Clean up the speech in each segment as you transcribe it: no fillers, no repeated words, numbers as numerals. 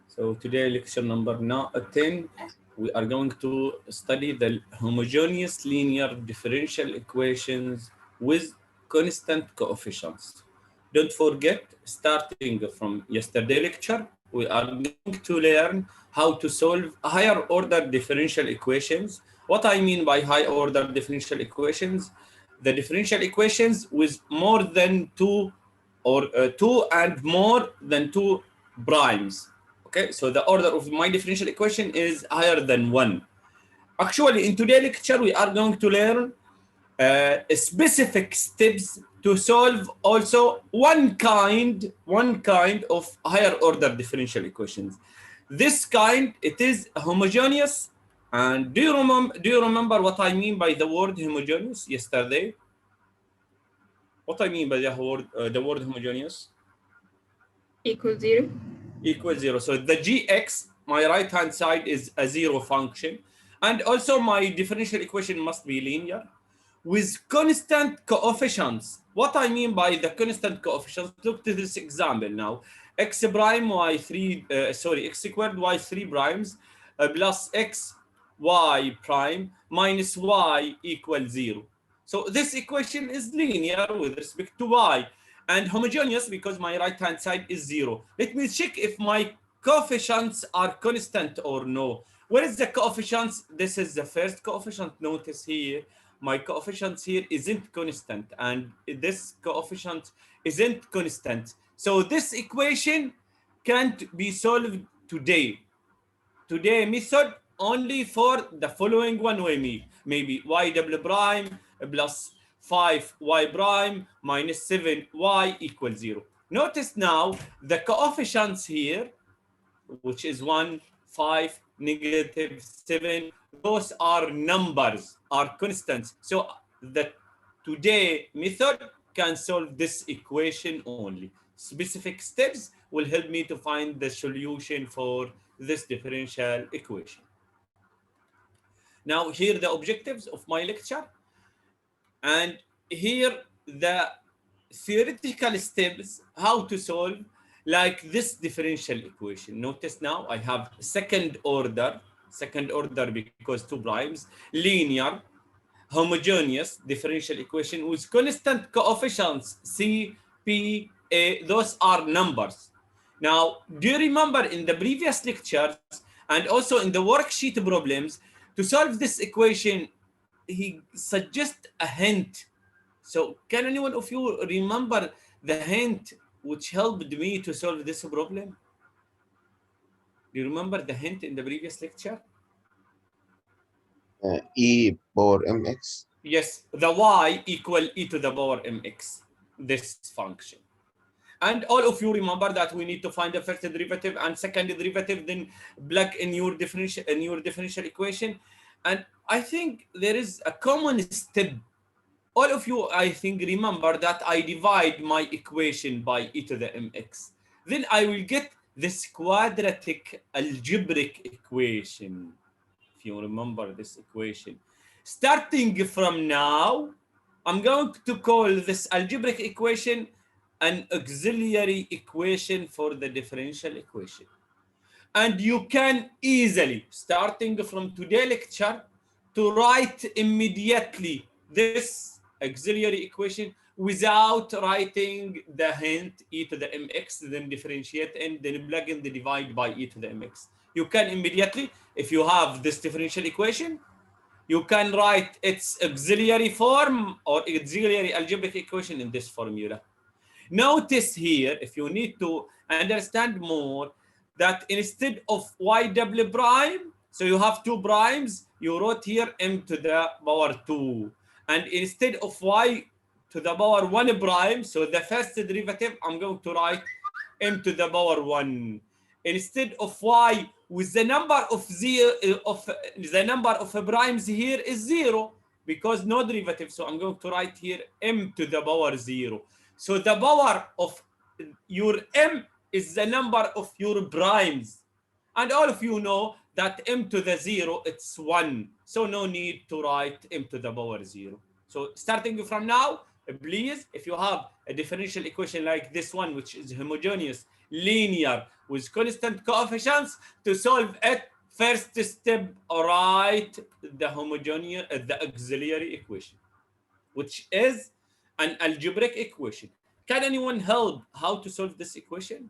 So today lecture number 10, we are going to study the homogeneous linear differential equations with constant coefficients. Don't forget, starting from yesterday lecture, we are going to learn how to solve higher order differential equations. What I mean by high order differential equations, the differential equations with more than two and more than two primes. Okay, so the order of my differential equation is higher than one. Actually, in today's lecture, we are going to learn specific steps to solve also one kind of higher order differential equations. This kind, it is homogeneous. And do you remember what I mean by the word homogeneous yesterday? What I mean by the word homogeneous? Equals 0. Equals 0. So the gx, my right hand side, is a zero function, and also my differential equation must be linear with constant coefficients. What I mean by the constant coefficients, look to this example now. X prime x squared y3 primes plus x y prime minus y equals 0. So this equation is linear with respect to y and homogeneous because my right hand side is 0. Let me check if my coefficients are constant or no. Where is the coefficients? This is the first coefficient. Notice here my coefficients here isn't constant, and this coefficient isn't constant. So this equation can't be solved today. Today method only for the following one way, maybe y double prime plus 5y prime minus 7y equals 0. Notice now the coefficients here, which is 1, 5, negative 7, those are numbers, are constants. So the today method can solve this equation only. Specific steps will help me to find the solution for this differential equation. Now here the objectives of my lecture, and here the theoretical steps how to solve like this differential equation. Notice now I have second order because two primes, linear, homogeneous differential equation with constant coefficients C, P, A. Those are numbers. Now, do you remember in the previous lectures and also in the worksheet problems, to solve this equation, he suggests a hint. So can anyone of you remember the hint which helped me to solve this problem? Do you remember the hint in the previous lecture? E power mx. Yes, the y equal e to the power mx, this function. And all of you remember that we need to find the first derivative and second derivative, then plug in your differential equation. And I think there is a common step. All of you, I think, remember that I divide my equation by e to the mx. Then I will get this quadratic algebraic equation. If you remember this equation. Starting from now, I'm going to call this algebraic equation an auxiliary equation for the differential equation. And you can easily, starting from today's lecture, to write immediately this auxiliary equation without writing the hint e to the mx, then differentiate and then plug in the divide by e to the mx. You can immediately, if you have this differential equation, you can write its auxiliary form or auxiliary algebraic equation in this formula. Notice here, if you need to understand more, that instead of y double prime, so you have two primes, you wrote here m to the power 2. And instead of y to the power 1 prime, so the first derivative, I'm going to write m to the power 1. Instead of y with the number of primes here is 0 because no derivative, so I'm going to write here m to the power 0. So the power of your m is the number of your primes, and all of you know that m to the 0 it's 1, so no need to write m to the power 0. So starting from now, Please, if you have a differential equation like this one, which is homogeneous, linear, with constant coefficients, to solve it, first step, write the homogeneous, the auxiliary equation, which is an algebraic equation. Can anyone help how to solve this equation?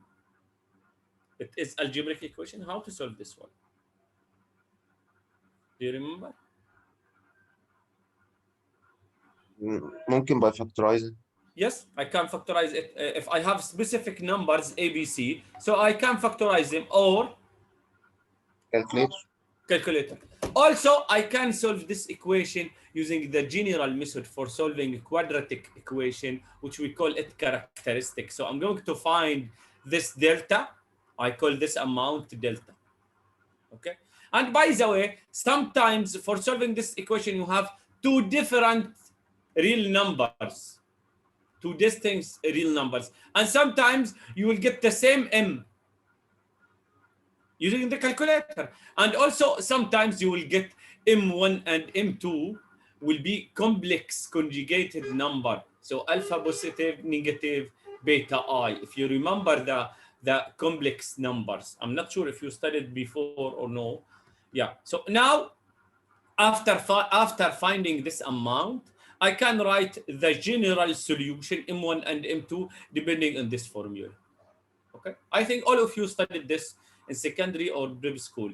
It is algebraic equation. How to solve this one? Do you remember? ممكن by factorizing. Yes, I can factorize it. If I have specific numbers A, B, C, so I can factorize them or Calculate. calculator. Also, I can solve this equation using the general method for solving a quadratic equation, which we call it characteristic. So I'm going to find this delta. I call this amount delta. Okay. And by the way, sometimes for solving this equation, you have two different real numbers, two distinct real numbers. And sometimes you will get the same M using the calculator. And also sometimes you will get M1 and M2 will be complex conjugated number. So alpha positive, negative, beta I. If you remember the complex numbers. I'm not sure if you studied before or no. Yeah. So now after finding this amount, I can write the general solution M1 and M2 depending on this formula. Okay. I think all of you studied this in secondary or prep school.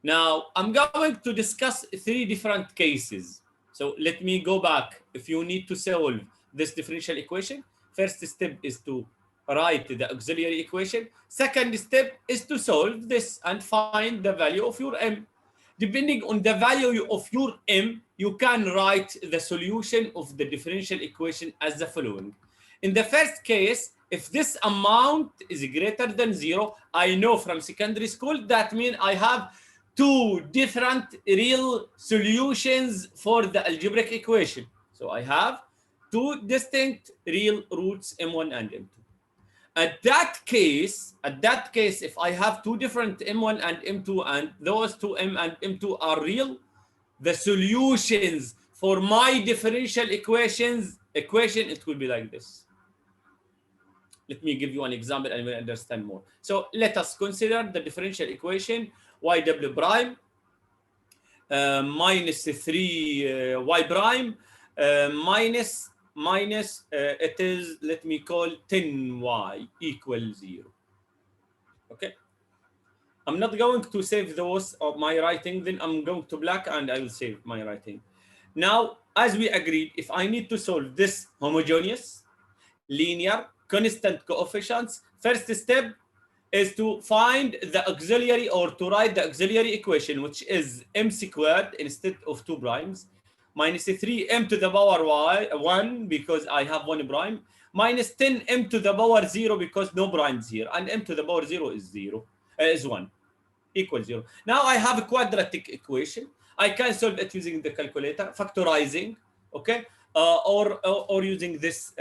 Now, I'm going to discuss three different cases. So let me go back. If you need to solve this differential equation, first step is to write the auxiliary equation. Second step is to solve this and find the value of your M. Depending on the value of your M, you can write the solution of the differential equation as the following. In the first case, if this amount is greater than 0, I know from secondary school that means I have two different real solutions for the algebraic equation. So I have two distinct real roots M1 and M2. At that case, if I have two different M1 and M2 and those two M and M2 are real, the solutions for my differential equation, it will be like this. Let me give you an example and we'll understand more. So let us consider the differential equation y double prime minus 3y prime minus it is, let me call 10y equals 0. Okay. I'm not going to save those of my writing, then I'm going to black and I will save my writing. Now, as we agreed, if I need to solve this homogeneous, linear, constant coefficients, first step is to find the auxiliary or to write the auxiliary equation, which is m squared instead of 2 primes, minus 3m to the power y, 1 because I have 1 prime, minus 10m to the power 0 because no primes here, and m to the power 0 is 0, is 1, equals 0. Now I have a quadratic equation. I can solve it using the calculator, factorizing, okay? Or using this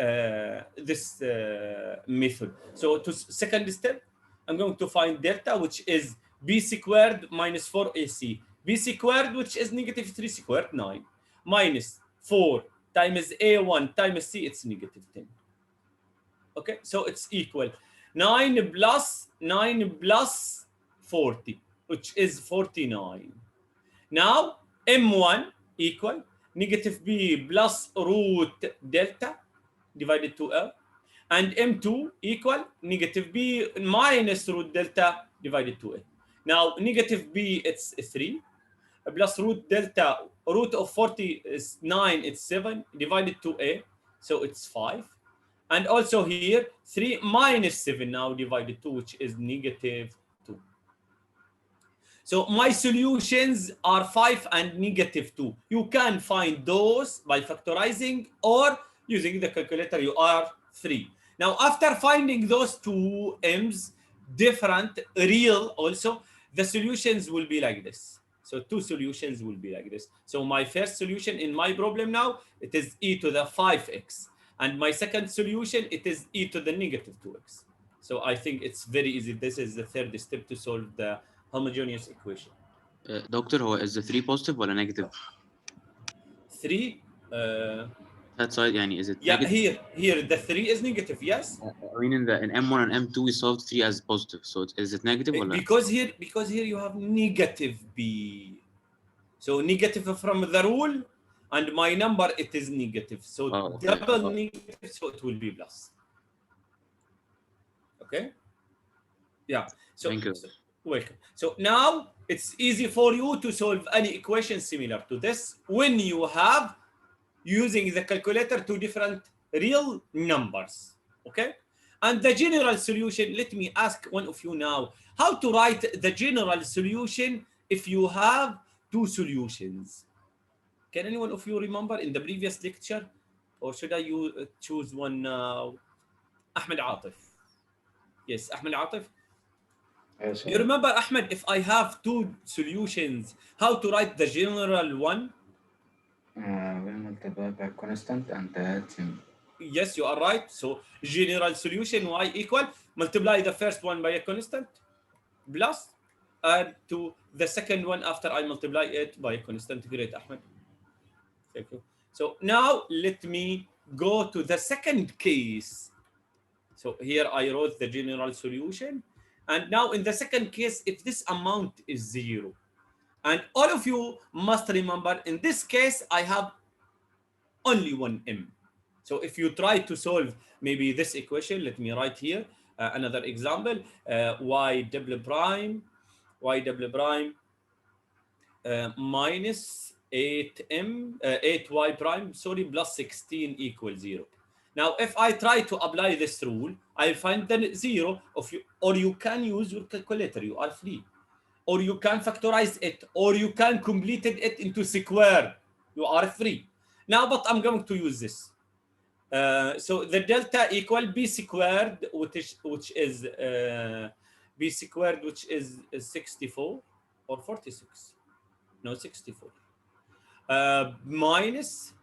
method. So to second step, I'm going to find delta, which is b squared minus 4ac. b squared, which is negative 3 squared, 9, minus 4 times a1 times c, it's negative 10. Okay, so it's equal 9 plus 40, which is 49. Now, m1 equal negative b plus root delta divided to L, and m2 equal negative b minus root delta divided to A. Now, negative b, it's 3, plus root delta, root of 40 is 9, it's 7, divided to A, so it's 5. And also here, 3 minus 7 now divided 2, which is negative 2. So my solutions are 5 and negative 2. You can find those by factorizing or using the calculator, you are 3. Now, after finding those two m's, different, real also, the solutions will be like this. So two solutions will be like this. So my first solution in my problem now, it is e to the 5x. And my second solution, it is e to the negative 2x. So I think it's very easy. This is the third step to solve the homogeneous equation. دكتور هو is the 3 positive ولا negative؟ 3 That side, يعني, is it Yeah, negative? here the 3 is negative, yes. I mean, in M1 and M2 we solved 3 as positive, so is it negative or not? Because here you have negative b, so negative from the rule, and my number it is negative, so Oh, okay. double negative, so it will be plus. Okay. Yeah. So, Thank you. welcome. So now it's easy for you to solve any equation similar to this when you have using the calculator two different real numbers. Okay. And the general solution, let me ask one of you now, how to write the general solution if you have two solutions? Can anyone of you remember in the previous lecture? Or should I choose one now? Ahmed Atif. Yes, Ahmed Atif. Yes, You remember, Ahmed, if I have two solutions, how to write the general one? we multiply by constant and add symbol. Yes, you are right. So general solution y equal, multiply the first one by a constant, plus add to the second one after I multiply it by a constant. Great, Ahmed. Thank you. So now let me go to the second case. So here I wrote the general solution. And now in the second case, if this amount is 0, and all of you must remember, in this case, I have only one m. So if you try to solve maybe this equation, let me write here another example, y double prime minus 8y prime, sorry, plus 16 equals 0. Now, if I try to apply this rule, I'll find the 0 of you, or you can use your calculator, you are free. Or you can factorize it, or you can complete it into square. You are free. Now, but I'm going to use this. So the delta equal b squared, which is b squared, which is 64 or 46. No, 64. Minus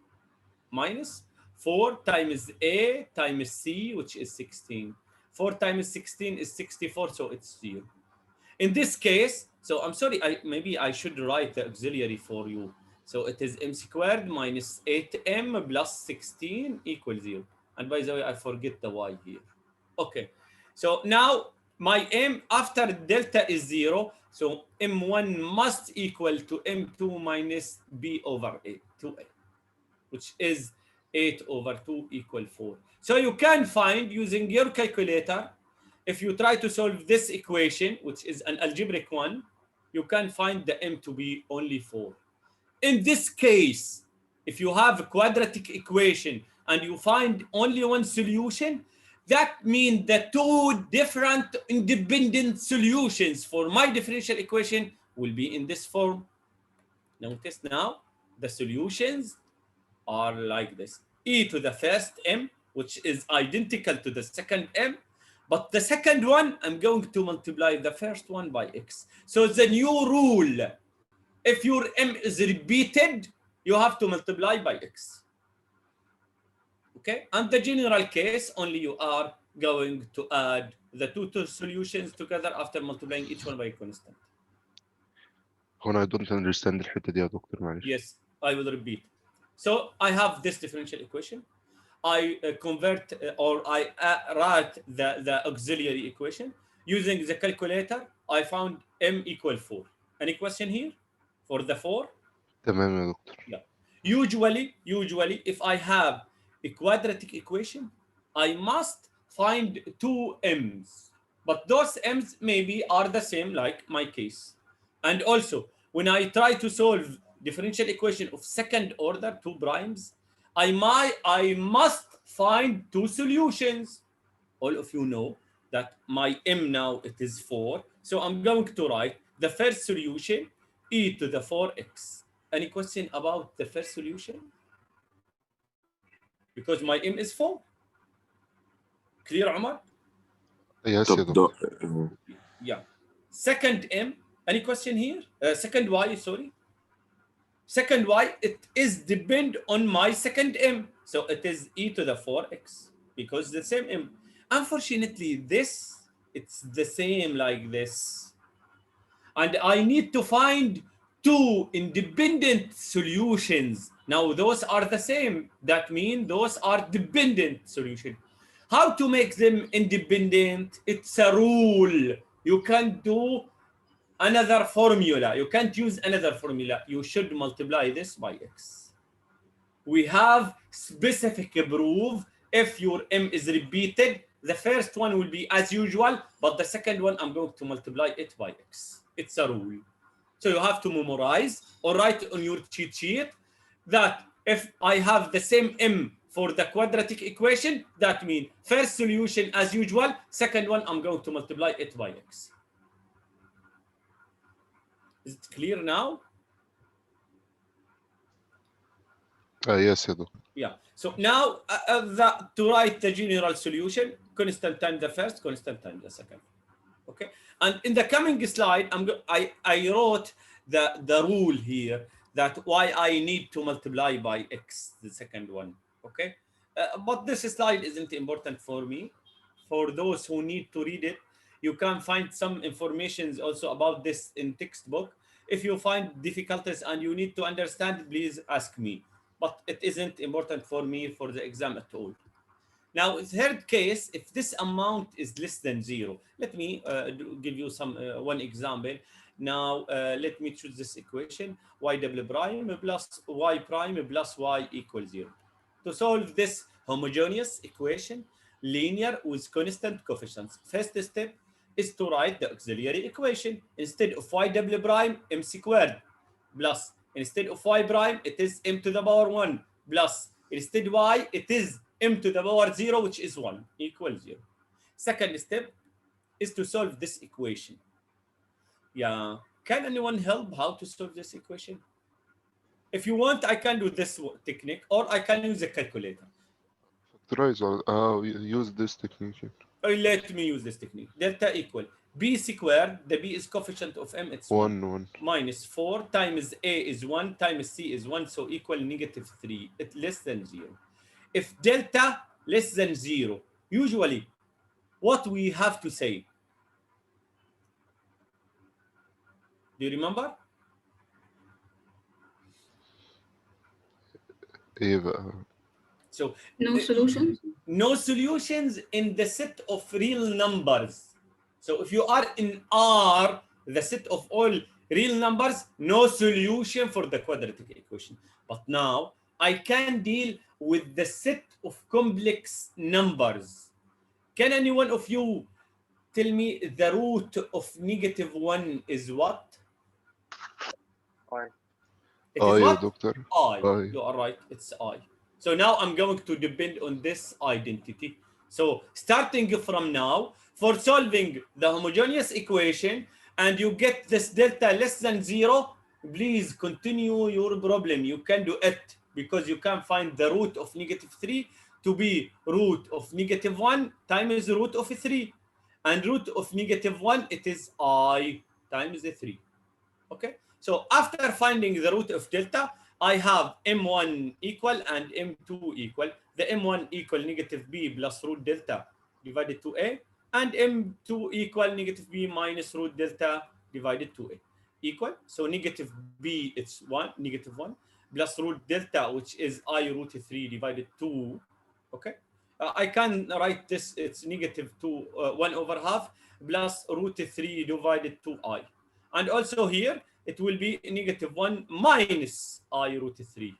4 times a times c, which is 16. 4 times 16 is 64, so it's 0. In this case, so I'm sorry, maybe I should write the auxiliary for you. So it is m squared minus 8m plus 16 equals 0. And by the way, I forget the y here. Okay, so now my m after delta is 0, so m1 must equal to m2 minus b over 2a, which is 8 over 2 equal 4. So you can find using your calculator, if you try to solve this equation, which is an algebraic one, you can find the m to be only 4. In this case, if you have a quadratic equation and you find only one solution, that means the two different independent solutions for my differential equation will be in this form. Notice now, the solutions are like this. E to the first m, which is identical to the second m, but the second one, I'm going to multiply the first one by x. So the new rule, if your m is repeated, you have to multiply by x. Okay, and the general case, only you are going to add the two solutions together after multiplying each one by a constant. هنا I don't understand الحتة دي يا دكتور معلش. Yes, I will repeat. So I have this differential equation. I convert or I write the auxiliary equation. Using the calculator, I found m equal 4. Any question here for the 4? تمام يا دكتور. Yeah. Usually, if I have a quadratic equation, I must find two m's. But those m's maybe are the same like my case. And also, when I try to solve differential equation of second order, two primes, I must find two solutions. All of you know that my m now it is 4. So I'm going to write the first solution, e to the 4x. Any question about the first solution? Because my m is 4. Clear, Omar? Yes يا دكتور. Yeah. Second m, any question here? Second y, sorry. Second y, it is depend on my second m. So it is e to the 4x because the same m. Unfortunately, it's the same like this. And I need to find two independent solutions. Now those are the same. That means those are dependent solutions. How to make them independent? It's a rule. You can't do another formula. You can't use another formula. You should multiply this by x. We have specific proof. If your m is repeated, the first one will be as usual, but the second one I'm going to multiply it by x. It's a rule. So you have to memorize or write on your cheat sheet that if I have the same m for the quadratic equation, that means first solution as usual, second one I'm going to multiply it by x. Is it clear now? Yes, يا دكتور. Yeah. So now to write the general solution, constant times the first, constant times the second. Okay. And in the coming slide, I wrote the rule here that why I need to multiply by x, the second one. Okay. But this slide isn't important for me. For those who need to read it, you can find some information also about this in textbook. If you find difficulties and you need to understand, please ask me. But it isn't important for me for the exam at all. Now, third case, if this amount is less than 0, let me give you some one example. Now, let me choose this equation, y double prime plus y prime plus y equals 0. To solve this homogeneous equation, linear with constant coefficients, first step is to write the auxiliary equation. Instead of y double prime, m squared plus, instead of y prime, it is m to the power 1 plus, instead y, it is m to the power 0, which is 1, equals 0. Second step is to solve this equation. Yeah, can anyone help how to solve this equation? If you want, I can do this technique, or I can use a calculator. Factorize use this technique. Let me use this technique. Delta equal b squared, the b is coefficient of m, it's 1, minus 4 times a is 1 times c is 1, so equal -3, it's less than 0. If delta less than 0, usually what we have to say? Do you remember? ايه بقى؟ So No solutions. no solutions in the set of real numbers. So if you are in R, the set of all real numbers, no solution for the quadratic equation. But now I can deal with the set of complex numbers. Can any one of you tell me the root of -1 is what? I. It is يا what? دكتور. I. I. You are right. It's I. So now I'm going to depend on this identity. So starting from now, for solving the homogeneous equation, and you get this delta less than 0, please continue your problem. You can do it because you can find the root of -3 to be root of -1 times the root of 3. And root of -1, it is I times the 3. Okay? So after finding the root of delta, I have m1 equal and m2 equal. The m1 equal -b plus root delta divided to a, and m2 equal -b minus root delta divided to a. Equal, so -b, it's 1, -1, plus root delta, which is I root 3 divided 2. Okay? I can write this, it's -2, 1 over half, plus root 3 divided 2i. And also here, it will be -1 minus I root 3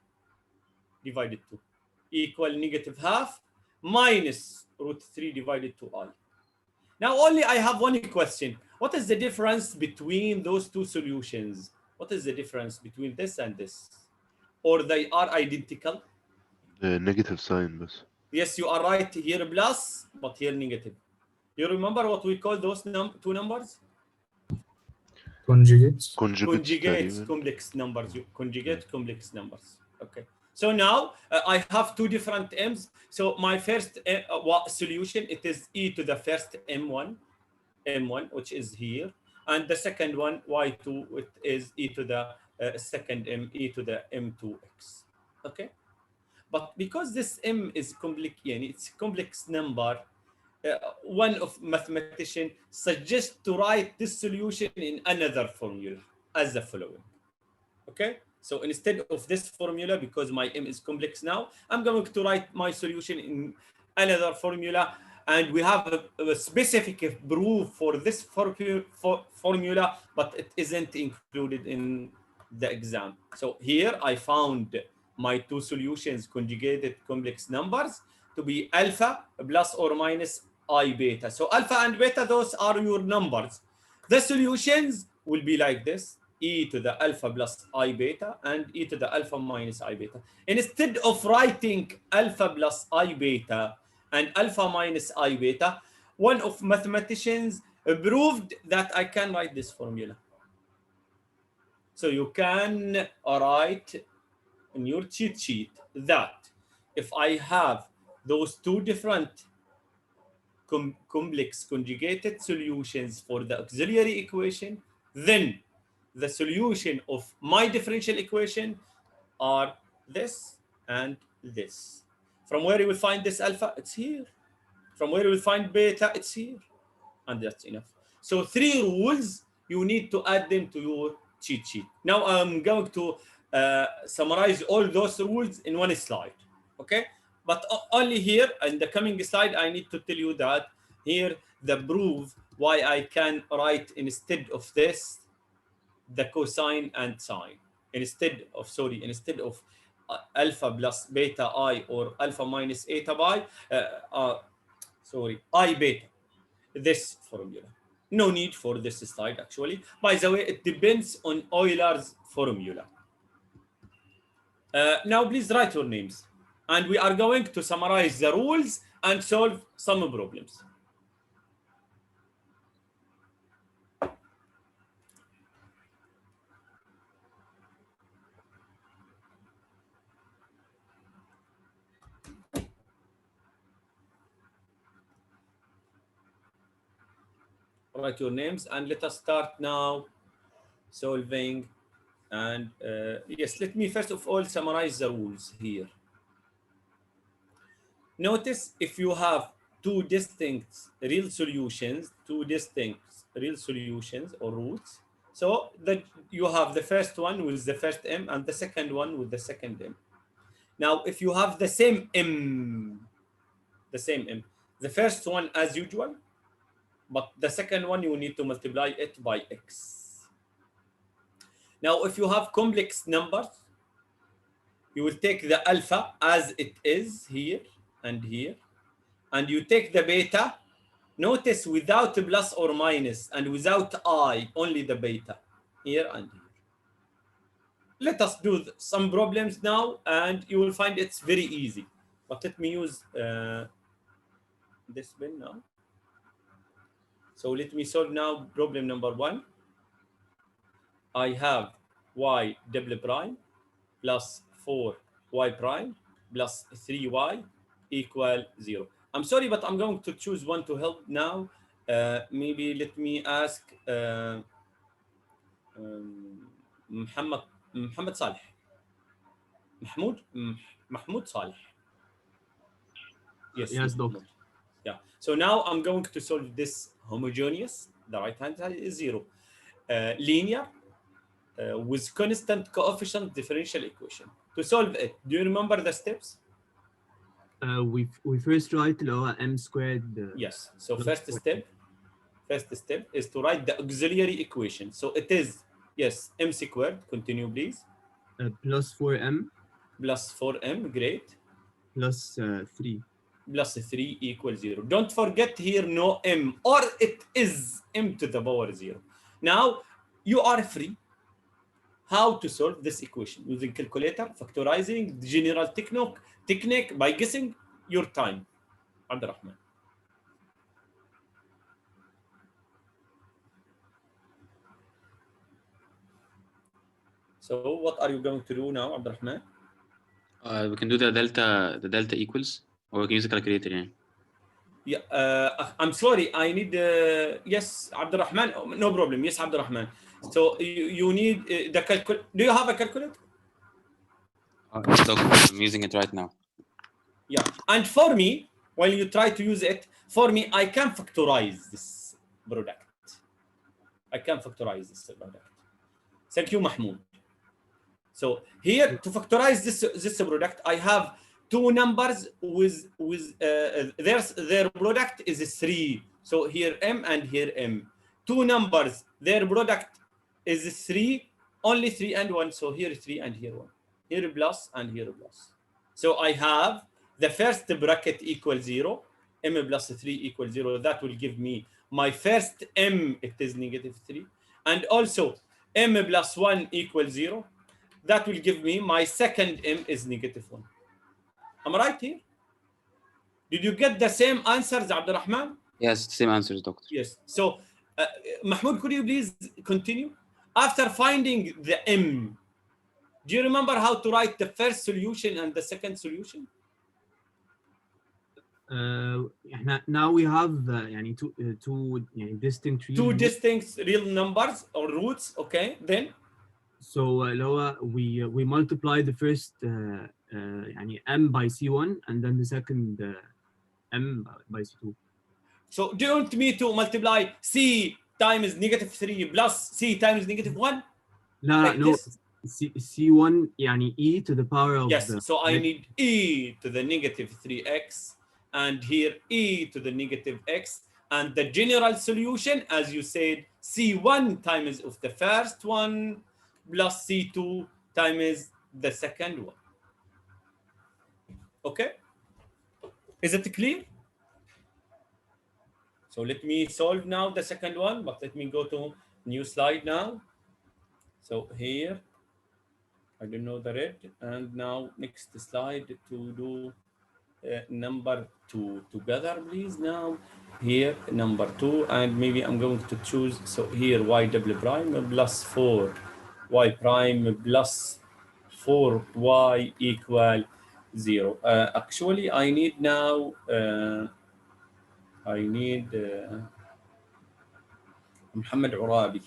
divided 2 equal -half minus root 3 divided 2i. Now only I have one question. What is the difference between those two solutions? What is the difference between this and this? Or they are identical? The negative sign بس. Yes, you are right. Here plus, but here negative. You remember what we call those two numbers? Conjugates. Conjugates, تقريبا. complex numbers. You conjugate complex numbers. Okay. So now I have two different m's. So my first solution, it is e to the first m1, which is here, and the second one y2, it is e to the second m, e to the m2x. Okay. But because this m is complex, it's a complex number. One of mathematician suggests to write this solution in another formula as the following. Okay, so instead of this formula, because my m is complex now, I'm going to write my solution in another formula, and we have a specific proof for this formula, but it isn't included in the exam. So here I found my two solutions, conjugated complex numbers, to be alpha plus or minus I beta. So alpha and beta, those are your numbers. The solutions will be like this: e to the alpha plus I beta and e to the alpha minus I beta. Instead of writing alpha plus I beta and alpha minus I beta, one of mathematicians proved that I can write this formula. So you can write in your cheat sheet that if I have those two different complex conjugated solutions for the auxiliary equation, then the solution of my differential equation are this and this. From where you will find this alpha? It's here. From where you will find beta? It's here. And that's enough. So 3 rules, you need to add them to your cheat sheet. Now I'm going to summarize all those rules in one slide. Okay? But only here in the coming slide, I need to tell you that here the proof why I can write instead of this the cosine and sine instead of alpha plus beta I or alpha minus eta pi I beta, this formula. No need for this slide actually. By the way, it depends on Euler's formula. Now please write your names, and we are going to summarize the rules and solve some problems. Write your names and let us start now solving. And yes, let me first of all summarize the rules here. Notice if you have two distinct real solutions or roots, so that you have the first one with the first m and the second one with the second m. Now, if you have the same m, the first one as usual, but the second one you need to multiply it by x. Now, if you have complex numbers, you will take the alpha as it is here and here, and you take the beta. Notice without plus or minus and without I, only the beta here and here. Let us do some problems now, and you will find it's very easy. But let me use this pen now. So let me solve now problem number 1. I have y double prime plus 4y prime plus 3y equal 0. I'm sorry, but I'm going to choose one to help now. Maybe let me ask Muhammad Saleh. Mahmoud Saleh. Yes, doctor. Yeah. So now I'm going to solve this homogeneous. The right hand side is 0. Linear with constant coefficient differential equation. To solve it, do you remember the steps? We first write lower m squared. Yes. So first step is to write the auxiliary equation. So it is, yes, m squared. Continue, please. Plus 4m. Plus 4m, great. Plus 3. Plus 3 equals 0. Don't forget here no m, or it is m to the power 0. Now you are free how to solve this equation using calculator, factorizing, the general technique by guessing your time. Abdurrahman. So what are you going to do now, Abdurrahman? We can do the delta equals, or we can use a calculator. Yeah. Yeah, I'm sorry. I need yes, Abdurrahman. No problem. Yes, Abdurrahman. So you need the calculator. Do you have a calculator? I'm using it right now. Yeah, and for me, while you try to use it, for me, I can factorize this product. Thank you, Mahmoud. So here to factorize this product, I have two numbers with their product is 3. So here m and here m. Two numbers, their product is 3, only 3 and 1. So here 3 and here 1. Here plus and here plus. So I have the first bracket equal 0, m plus 3 equal 0. That will give me my first m, it is -3. And also m plus 1 equal 0. That will give me my second m is -1. Am I right here? Did you get the same answers, Abdurrahman? Yes, same answers, doctor. Yes. So, Mahmoud, could you please continue? After finding the m, do you remember how to write the first solution and the second solution? Now we have يعني two يعني distinct real Two roots. distinct real numbers or roots. Okay, then So اللي هو we multiply the first يعني m by c1 and then the second m by c2. so do you want me to multiply c times -3 plus c times -1? لا Like no this? c1 يعني e to the power of Yes, the so I need e to the -3x, and here e to the -x, and the general solution, as you said, c1 times of the first one plus c2 times the second one. Okay? Is it clear? So let me solve now the second one, but let me go to new slide now. So here, I don't know the red, and now next slide to do number 2 together, please. Now here number 2, and maybe I'm going to choose, so here y double prime plus 4 y prime plus 4y equal 0. Actually, I need now Muhammad Urabi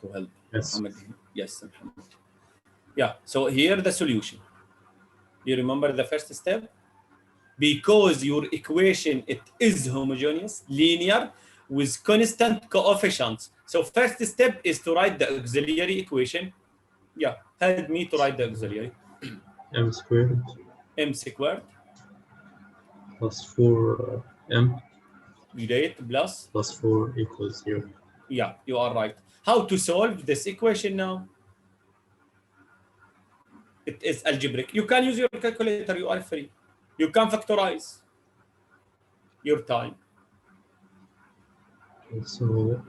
to help. Yes. Muhammad, yes, Muhammad. Yeah, so here the solution. You remember the first step? Because your equation, it is homogeneous, linear, with constant coefficients. So first step is to write the auxiliary equation. Yeah, help me to write the auxiliary. M squared M squared, plus 4m plus, plus 4 equals 0. yeah, you are right. How to solve this equation now? It is algebraic. You can use your calculator, you are free. You can factorize your time. Okay, so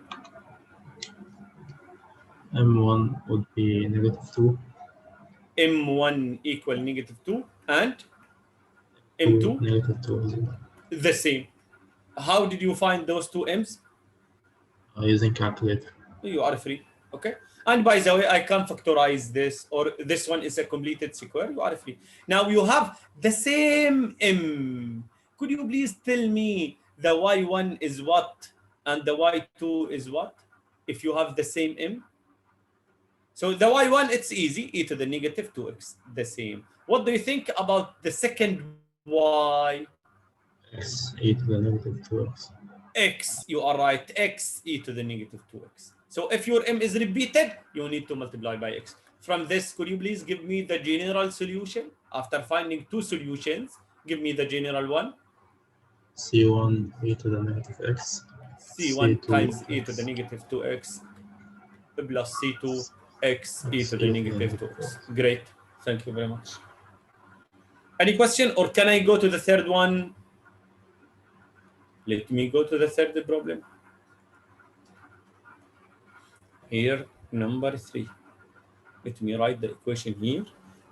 m1 would be -2, M1 equal -2 and M2 -2 the same. How did you find those two M's? using calculator. You are free. Okay. And by the way, I can factorize this, or this one is a completed square. You are free. Now you have the same M. Could you please tell me the y1 is what and the y2 is what? If you have the same M. So the y1, it's easy, e to the -2x, the same. What do you think about the second y? X e to the -2x. X, you are right, x e to the -2x. So if your m is repeated, you need to multiply by x. From this, could you please give me the general solution? After finding two solutions, give me the general one. C1 e to the -x. C1 C2 times e x. to the -2x plus C2 x e to the -2x. Great, thank you very much. Any question, or can I go to the third one? Let me go to the third problem. Here, number 3. Let me write the equation here.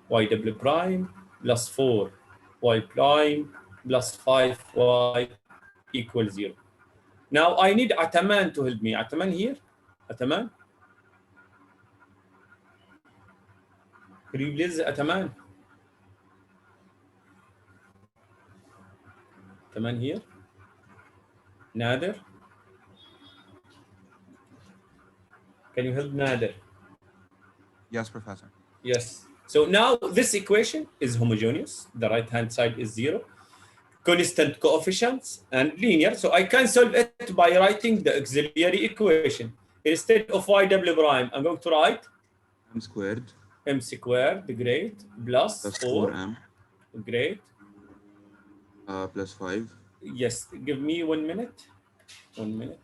Y double prime plus 4y prime plus 5y equals 0. Now I need Ataman to help me. Ataman here? Ataman? Could you please, Ataman? Ataman here? Nader? Can you help Nader? Yes, Professor. Yes. So now this equation is homogeneous. The right-hand side is 0. Constant coefficients and linear. So I can solve it by writing the auxiliary equation. Instead of y double prime, I'm going to write M squared M squared, great, plus plus 4, 4M great. plus 5. Yes, give me 1 minute. 1 minute.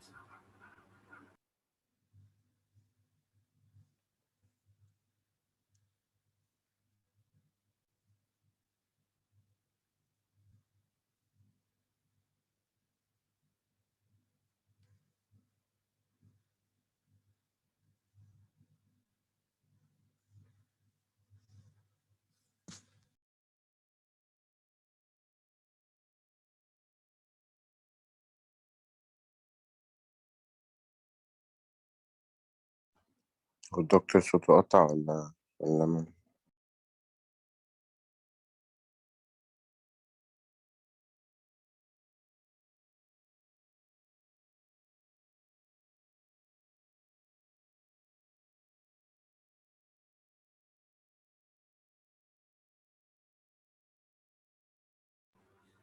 والدكتور صوته قطع ولا من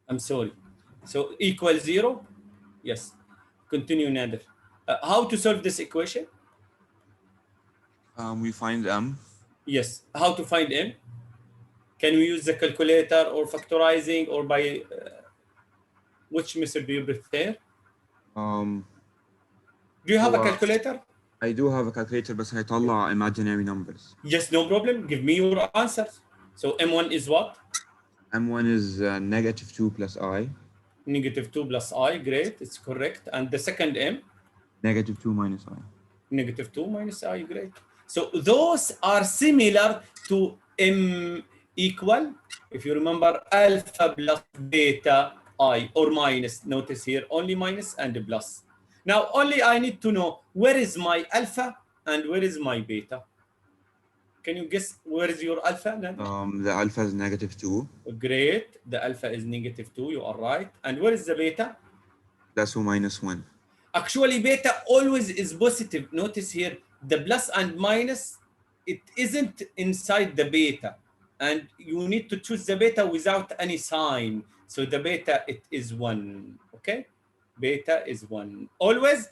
I'm sorry. So equal 0? Yes. Continue, Nader. How to solve this equation? We find M. Yes. How to find M? Can we use the calculator or factorizing or by which method do you prefer? Um, Do you have a هو- calculator? I do have a calculator بس هيطلع imaginary numbers. Yes, no problem. Give me your answers. So M1 is what? M1 is negative 2 plus I. Negative 2 plus I. Great. It's correct. And the second M? Negative 2 minus I. Negative 2 minus I. Great. So those are similar to M equal, if you remember, alpha plus beta I or minus. Notice here only minus and plus. Now only I need to know where is my alpha and where is my beta. Can you guess where is your alpha, Nader? The alpha is negative 2. Great. The alpha is negative 2. You are right. And where is the beta? Plus or minus 1. Actually, beta always is positive. Notice here, the plus and minus, it isn't inside the beta. And you need to choose the beta without any sign. So the beta, it is 1. Okay? Beta is 1. Always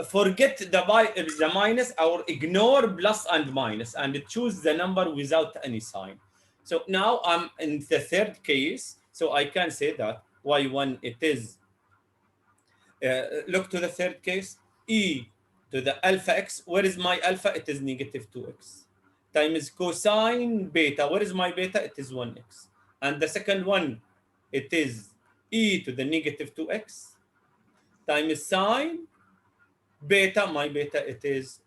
forget the minus or ignore plus and minus and choose the number without any sign. So now I'm in the third case. So I can say that y1 it is, look to the third case, e to the alpha x. Where is my alpha? It is negative 2x times cosine beta. Where is my beta? It is 1x. And the second one, it is e to the negative 2x times sine beta. My beta, it is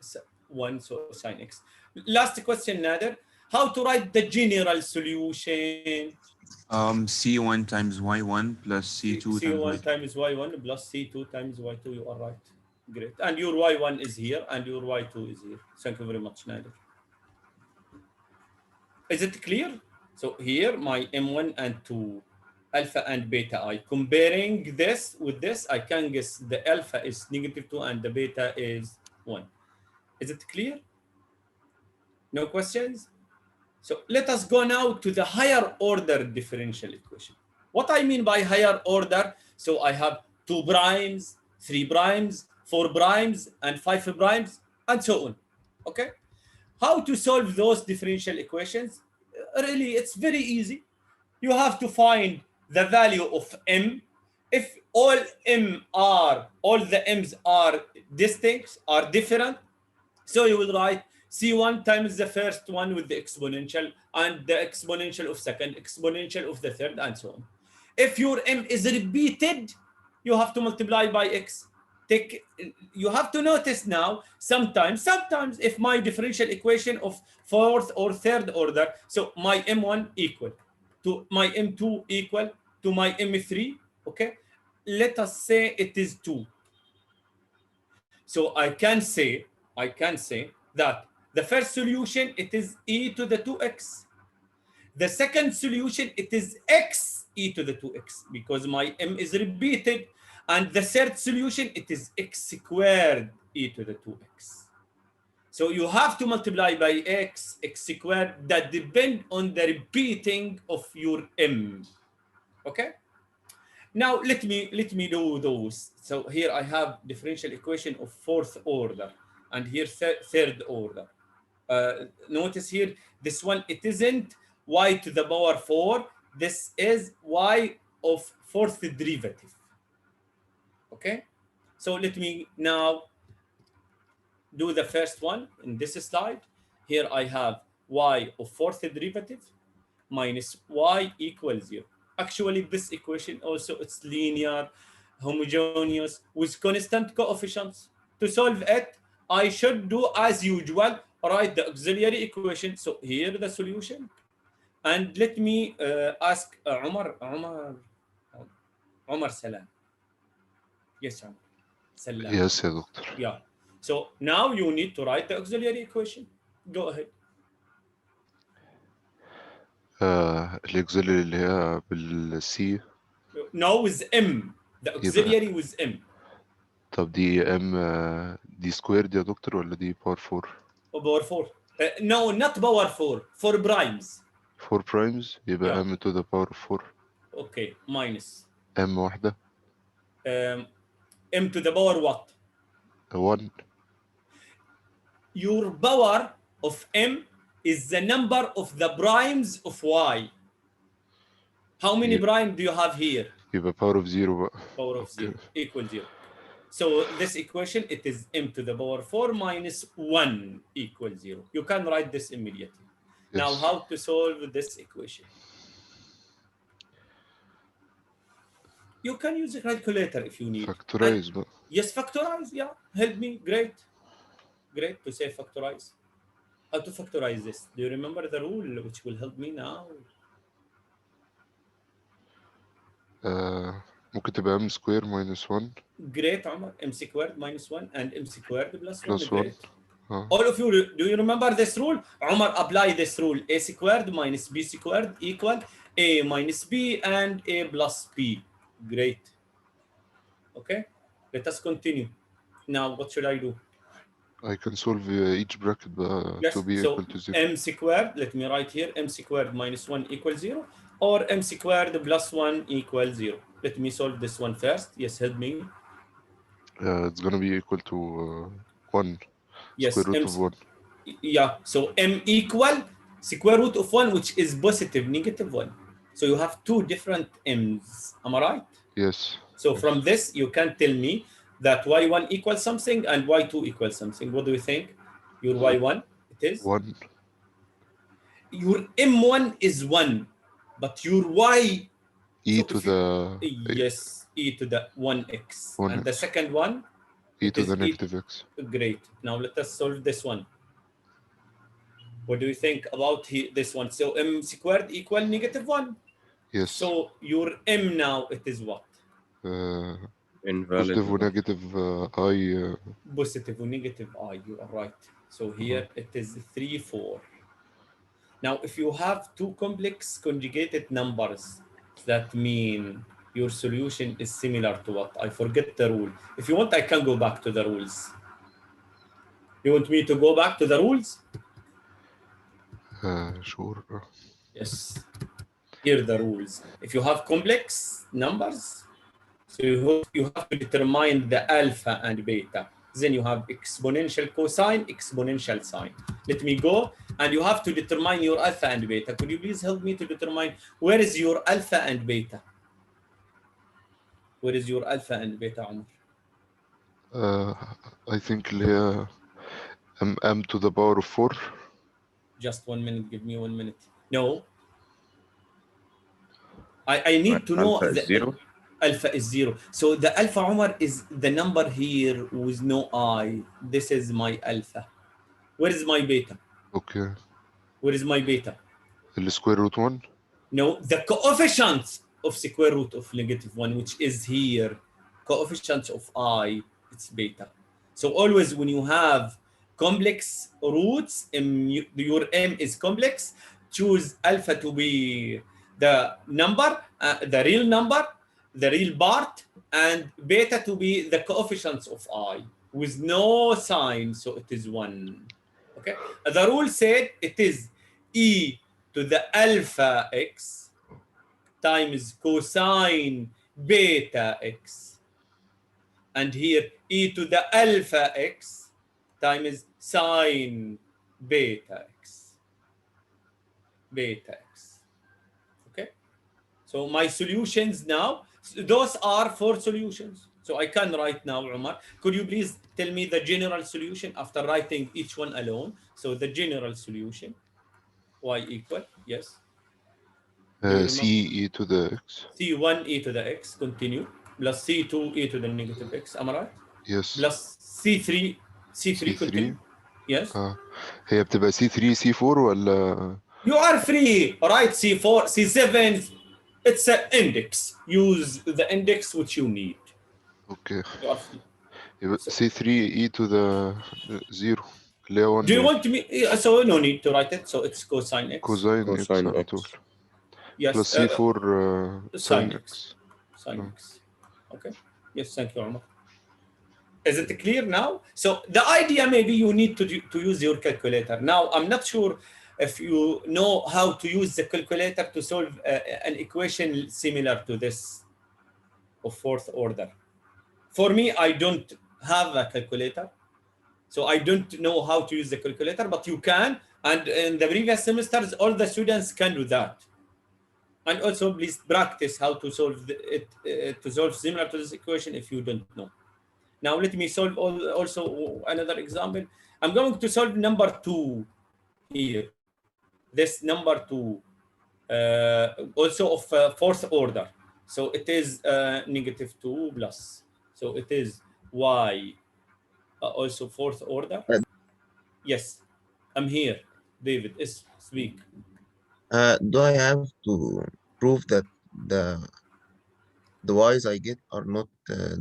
1, so sine x. Last question, Nader. How to write the general solution? C1 times Y1 plus C2 C1 times Y2. times Y1 plus C2 times Y2. You are right. Great. And your Y1 is here and your Y2 is here. Thank you very much, Nader. Is it clear? So here, my M1 and 2, alpha and beta I. Comparing this with this, I can guess the alpha is negative 2 and the beta is 1. Is it clear? No questions? So let us go now to the higher order differential equation. What I mean by higher order, so I have 2 primes, 3 primes, 4 primes, and 5 primes, and so on. Okay? How to solve those differential equations? Really, it's very easy. You have to find the value of m. If all the m's are distinct, are different, so you will write C1 times the first one with the exponential and the exponential of second, exponential of the third, and so on. If your m is repeated, you have to multiply by x. You have to notice now, sometimes if my differential equation of fourth or third order, so my m1 equal to my m2 equal to my m3, okay? Let us say it is 2. So I can say that the first solution, it is e to the 2x. The second solution, it is x e to the 2x because my m is repeated. And the third solution, it is x squared e to the 2x. So you have to multiply by x squared that depend on the repeating of your m. Okay? Now let me do those. So here I have differential equation of fourth order, and here third order. Notice here, this one, it isn't y to the power 4. This is y of fourth derivative. Okay? So let me now do the first one in this slide. Here I have y of fourth derivative minus y equals 0. Actually, this equation also, it's linear, homogeneous, with constant coefficients. To solve it, I should do as usual, write the auxiliary equation. So here the solution. And let me ask Omar Salam. Yes, Omar. Salam. Yes يا دكتور. Yeah. So now you need to write the auxiliary equation. Go ahead. الإكزيلري اللي هي بالسي. No, with M. The auxiliary with M. طب دي ام دي سكويرد يا دكتور ولا دي باور 4؟ Power 4. No, not power 4. 4 primes. 4 برايمز يبقى Yeah. ام تو ذا باور 4. Okay. Minus. ام واحدة. M to the power what? 1. Your power of M is the number of the primes of Y. How many Yeah. primes do you have here? يبقى باور اوف 0 بقى. Power of Okay. 0 equal 0. So this equation, it is M to the power 4 minus 1 equals 0. You can write this immediately. Now, Yes. how to solve this equation? You can use a calculator if you need. فاكتورايز بقى. Yes, factorize. Yeah, help me. Great. Great to say factorize. How to factorize this? Do you remember the rule which will help me now? ممكن تبقى ام سكوير ماينس 1 Great, Omar. M squared minus 1 and M squared plus 1. بلس 1. Great. All of you, do you remember this rule? Omar, apply this rule. A squared minus B squared equal A minus B and A plus B. Great. Okay, let us continue. Now, what should I do? I can solve each bracket بقى Yes, to be so equal to 0. M squared, let me write here, M squared minus 1 equals 0, or M squared plus 1 equals 0. Let me solve this one first. Yes, help me. It's gonna be equal to 1. Yes, Square root M, of 1. yeah, so M equal square root of 1, which is positive, negative 1. So you have two different M's, am I right? Yes. So from this, you can tell me that y1 equals something and y2 equals something. What do you think? Your y1, it is? 1. Your M1 is 1, but your y... E So to if you- the Yes, e to the 1x. And the 1x. second one? E it to is the negative x. Great. Now let us solve this one. What do you think about this one? So m squared equal negative 1. Yes. So your m now, it is what? Invalid. Positive or negative I. Positive or negative I, you are right. So here it is 3, 4. Now, if you have two complex conjugated numbers, that mean your solution is similar to what? I forget the rule. If you want, I can go back to the rules. You want me to go back to the rules? Sure. Yes. Here are the rules. If you have complex numbers, so you have to determine the alpha and beta. Then you have exponential cosine, exponential sine. Let me go, and you have to determine your alpha and beta. Could you please help me to determine where is your alpha and beta? Where is your alpha and beta, Omar? I think اللي هي m to the power of 4. Just 1 minute. Give me 1 minute. No. I need to know Alpha is 0. Alpha is 0. So the alpha, Omar, is the number here with no I. This is my alpha. Where is my beta? Okay. Where is my beta? The square root 1. No, the coefficients of square root of negative 1, which is here. Coefficients of I, it's beta. So always when you have complex roots, your M is complex, choose alpha to be the number, the real number, the real part, and beta to be the coefficients of I with no sign, so it is 1. Okay, the rule said it is E to the alpha x times cosine beta x, and here E to the alpha x times sine beta x. Beta x. Okay. So my solutions now, those are 4 solutions. So I can write now, Umar. Could you please tell me the general solution after writing each one alone? So the general solution, y equal, yes. Do you C remember? e to the x. C1 e to the x, continue, plus C2 e to the negative x, am I right? Yes. Plus C3, C3 continue. C3 Yes. هي بتبقى C3 C4 ولا You are free, right? C4, C7, it's an index. Use the index which you need. اوكي You are free. يبقى So, C3 e to the 0 اللي هي 1 do you want me? So no need to write it. So it's cosine x. cosine x Cosine على x. طول Yes. plus C4 Sine sin x. x. Sine x. Okay. Yes. Thank you, Omar. Is it clear now? So the idea maybe you need to use your calculator. Now I'm not sure if you know how to use the calculator to solve an equation similar to this of 4th order. For me, I don't have a calculator, so I don't know how to use the calculator, but you can. And in the previous semesters, all the students can do that. And also, please practice how to solve it to solve similar to this equation if you don't know. Now, let me solve also another example. I'm going to solve number 2 here. This number 2, also of 4th order. So it is -2 plus. So it is y, also 4th order. Yes, I'm here. David, speak. Do I have to prove that the y's I get are not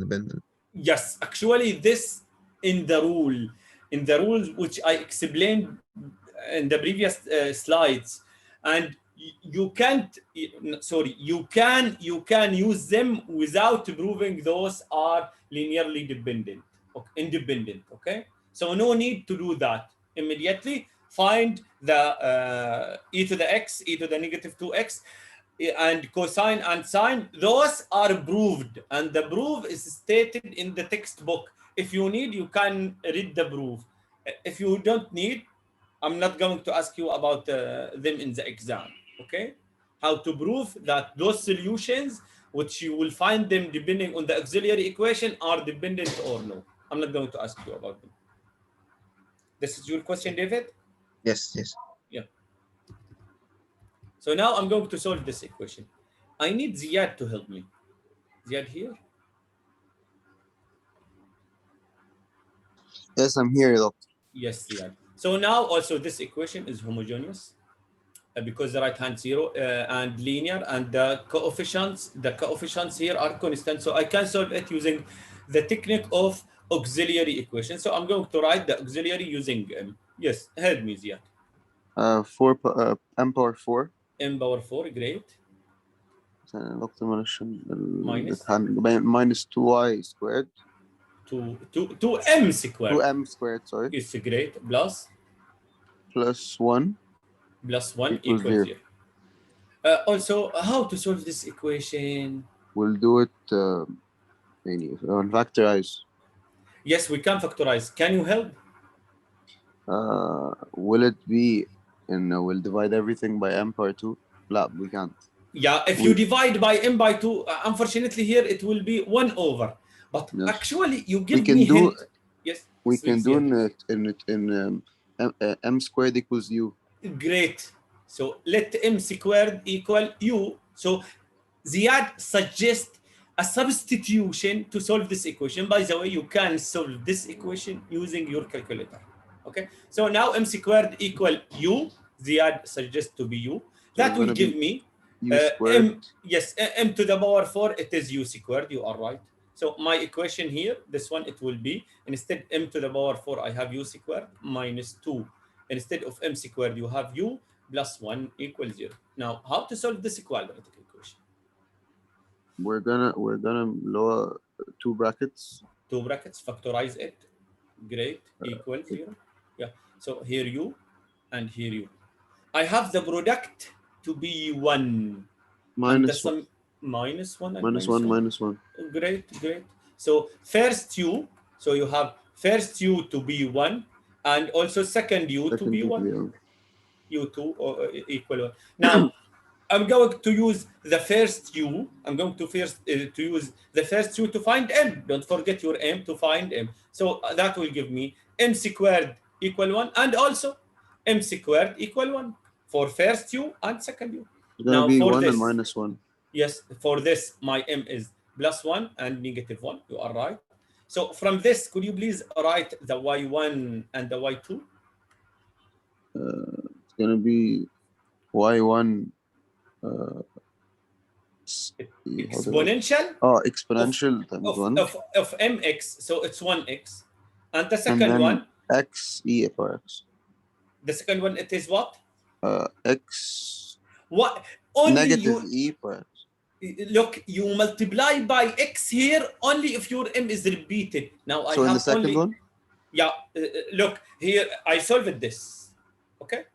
dependent? Yes, actually, this in the rules which I explained in the previous slides, and you can't. Sorry, you can use them without proving those are linearly dependent, independent. Okay, so no need to do that immediately. Find the e to the x, e to the -2x. And cosine and sine, those are proved, and the proof is stated in the textbook. If you need, you can read the proof. If you don't need, I'm not going to ask you about them in the exam. Okay, how to prove that those solutions, which you will find them depending on the auxiliary equation, are dependent or no. I'm not going to ask you about them. This is your question, David? Yes. Yeah. So now I'm going to solve this equation. I need Ziad to help me. Ziad here? Yes, I'm here, doctor. Yes, Ziad. So now also this equation is homogeneous because the right hand 0 and linear, and the coefficients here are constant. So I can solve it using the technique of auxiliary equation. So I'm going to write the auxiliary using yes, help me, Ziad. 4 m power 4. M power 4, great. دكتور معلش Minus? minus 2y squared. 2m squared. 2m squared, sorry. It's great. Plus 1 plus 1 equals 0. Also, how to solve this equation? We'll do it on factorize. Yes, we can factorize. Can you help? Will it be we'll divide everything by m power 2? No, we can't. Yeah, if you divide by m by 2, unfortunately here it will be 1 over. But Yes. actually, you give We can me do hint. Yes. we can do in m squared equals u. Great. So let m squared equal u. So Ziad suggests a substitution to solve this equation. By the way, you can solve this equation using your calculator. Okay. So now m squared equal u. Ziad suggests to be u. That will give me u squared. m to the power 4. It is u squared. You are right. So my equation here, this one, it will be, instead m to the power 4, I have u squared minus 2. Instead of m squared, you have u plus 1 equals 0. Now, how to solve this quadratic equation? We're gonna lower 2 brackets. 2 brackets, factorize it. Great, equals 0. Yeah. So here u and here u. I have the product to be 1. Minus 1. Minus 1 and minus 1. Great. So first u, so you have first u to be 1, and also second u to Second be u to 1. be 1. u2 or equal 1. Now, I'm going to use the first u. I'm going to use the first u to find m. Don't forget your m to find m. So that will give me m squared equal 1 and also m squared equal 1 for first u and second u. It's gonna Now be for 1 this, and minus 1. yes, for this my m is +1 and -1. You are right. So from this, could you please write the y1 and the y2? It's gonna be y1 exponential exponential times 1 of mx, so it's 1x, and the and second then one, x e for x. the second one, it is what? X What only negative you e for x. look, you multiply by x here only if your m is repeated. Now I So have in the second only one? yeah, look here, I solved this. Okay?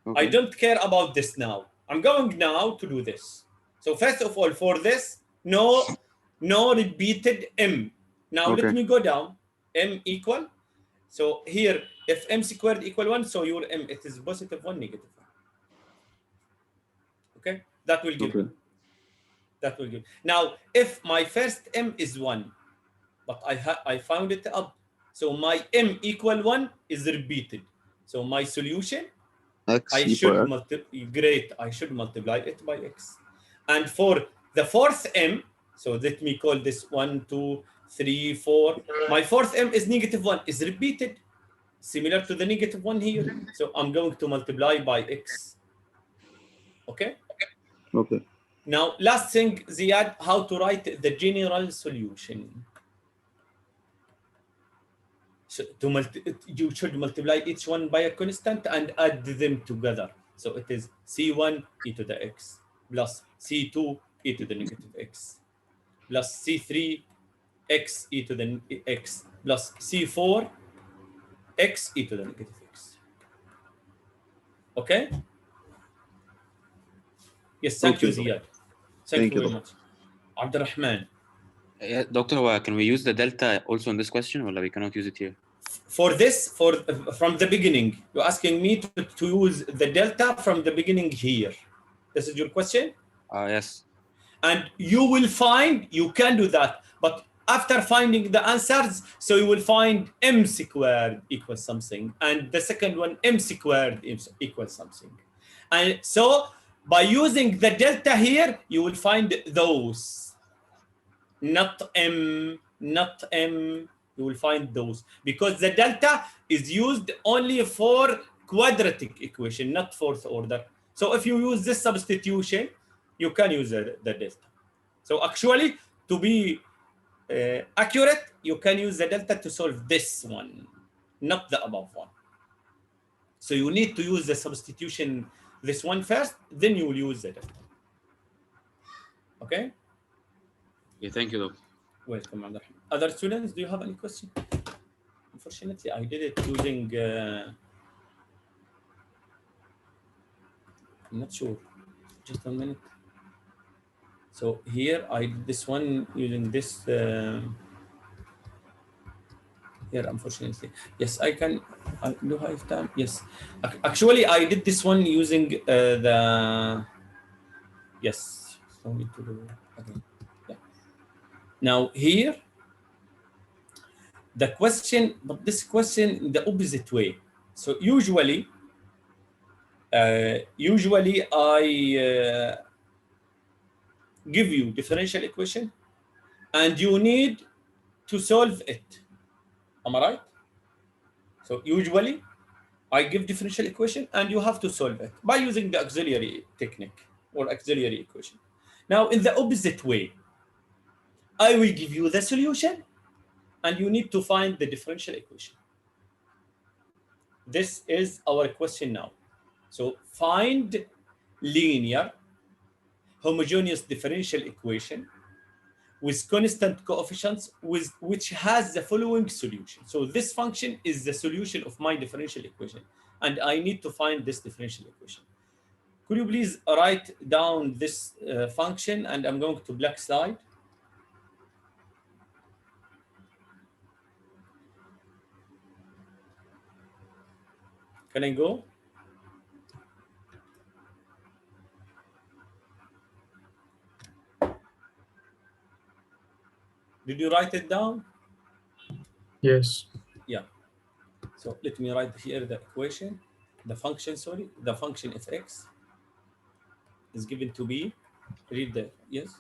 I Okay. don't care about this now. I'm going now to do this. So first of all, for this, no repeated m. Now let Okay. me go down. M equal. So here, if m squared equal 1, so your m, it is positive 1, negative 1. Okay? That will give Okay. me. That will give. Now, if my first m is 1, but I found it up. So my m equal 1 is repeated. So my solution, X I e should for x. I should multiply it by x. And for the fourth m, so let me call this 1, 2, 3, 4. My fourth m is -1, is repeated, similar to the -1 here. So I'm going to multiply by x. Okay? Okay. Now, last thing, Ziad, how to write the general solution. So you should multiply each one by a constant and add them together. So it is C1 e to the x plus C2 e to the negative x plus C3 x e to the x plus C4 x e to the negative x. Okay? Yes, thank you, Okay. Ziyad. Thank you you, very much. Abdurrahman. Yeah, Doctor, can we use the delta also in this question, or we cannot use it here? For this, from the beginning, you're asking me to use the delta from the beginning here. This is your question? Yes. And you will find, you can do that, but after finding the answers, so you will find m squared equals something, and the second one, m squared equals something. And so by using the delta here, you will find those, not m, you will find those, because the delta is used only for quadratic equation, not fourth order. So if you use this substitution, you can use the delta. So actually, to be accurate, you can use the delta to solve this one, not the above one. So you need to use the substitution, this one first, then you will use the delta. Okay? Yeah, thank you, Doctor. Welcome, Abdurrahman. Other students, do you have any question? Unfortunately, I did it using, I'm not sure, just a minute. So here I did this one using this, here, unfortunately. Yes, I can, do I have time? Yes. Actually, I did this one using the, yes, so need to do again. Yeah. Now here, the question, but this question in the opposite way. So usually I give you differential equation and you need to solve it. Am I right? So usually I give differential equation and you have to solve it by using the auxiliary technique or auxiliary equation. Now in the opposite way, I will give you the solution and you need to find the differential equation. This is our question now. So find linear homogeneous differential equation with constant coefficients which has the following solution. So this function is the solution of my differential equation, and I need to find this differential equation. Could you please write down this function, and I'm going to black slide. Can I go? Did you write it down? Yes. Yeah. So let me write here the equation, the function, sorry, the function if x is given to be, read the, yes,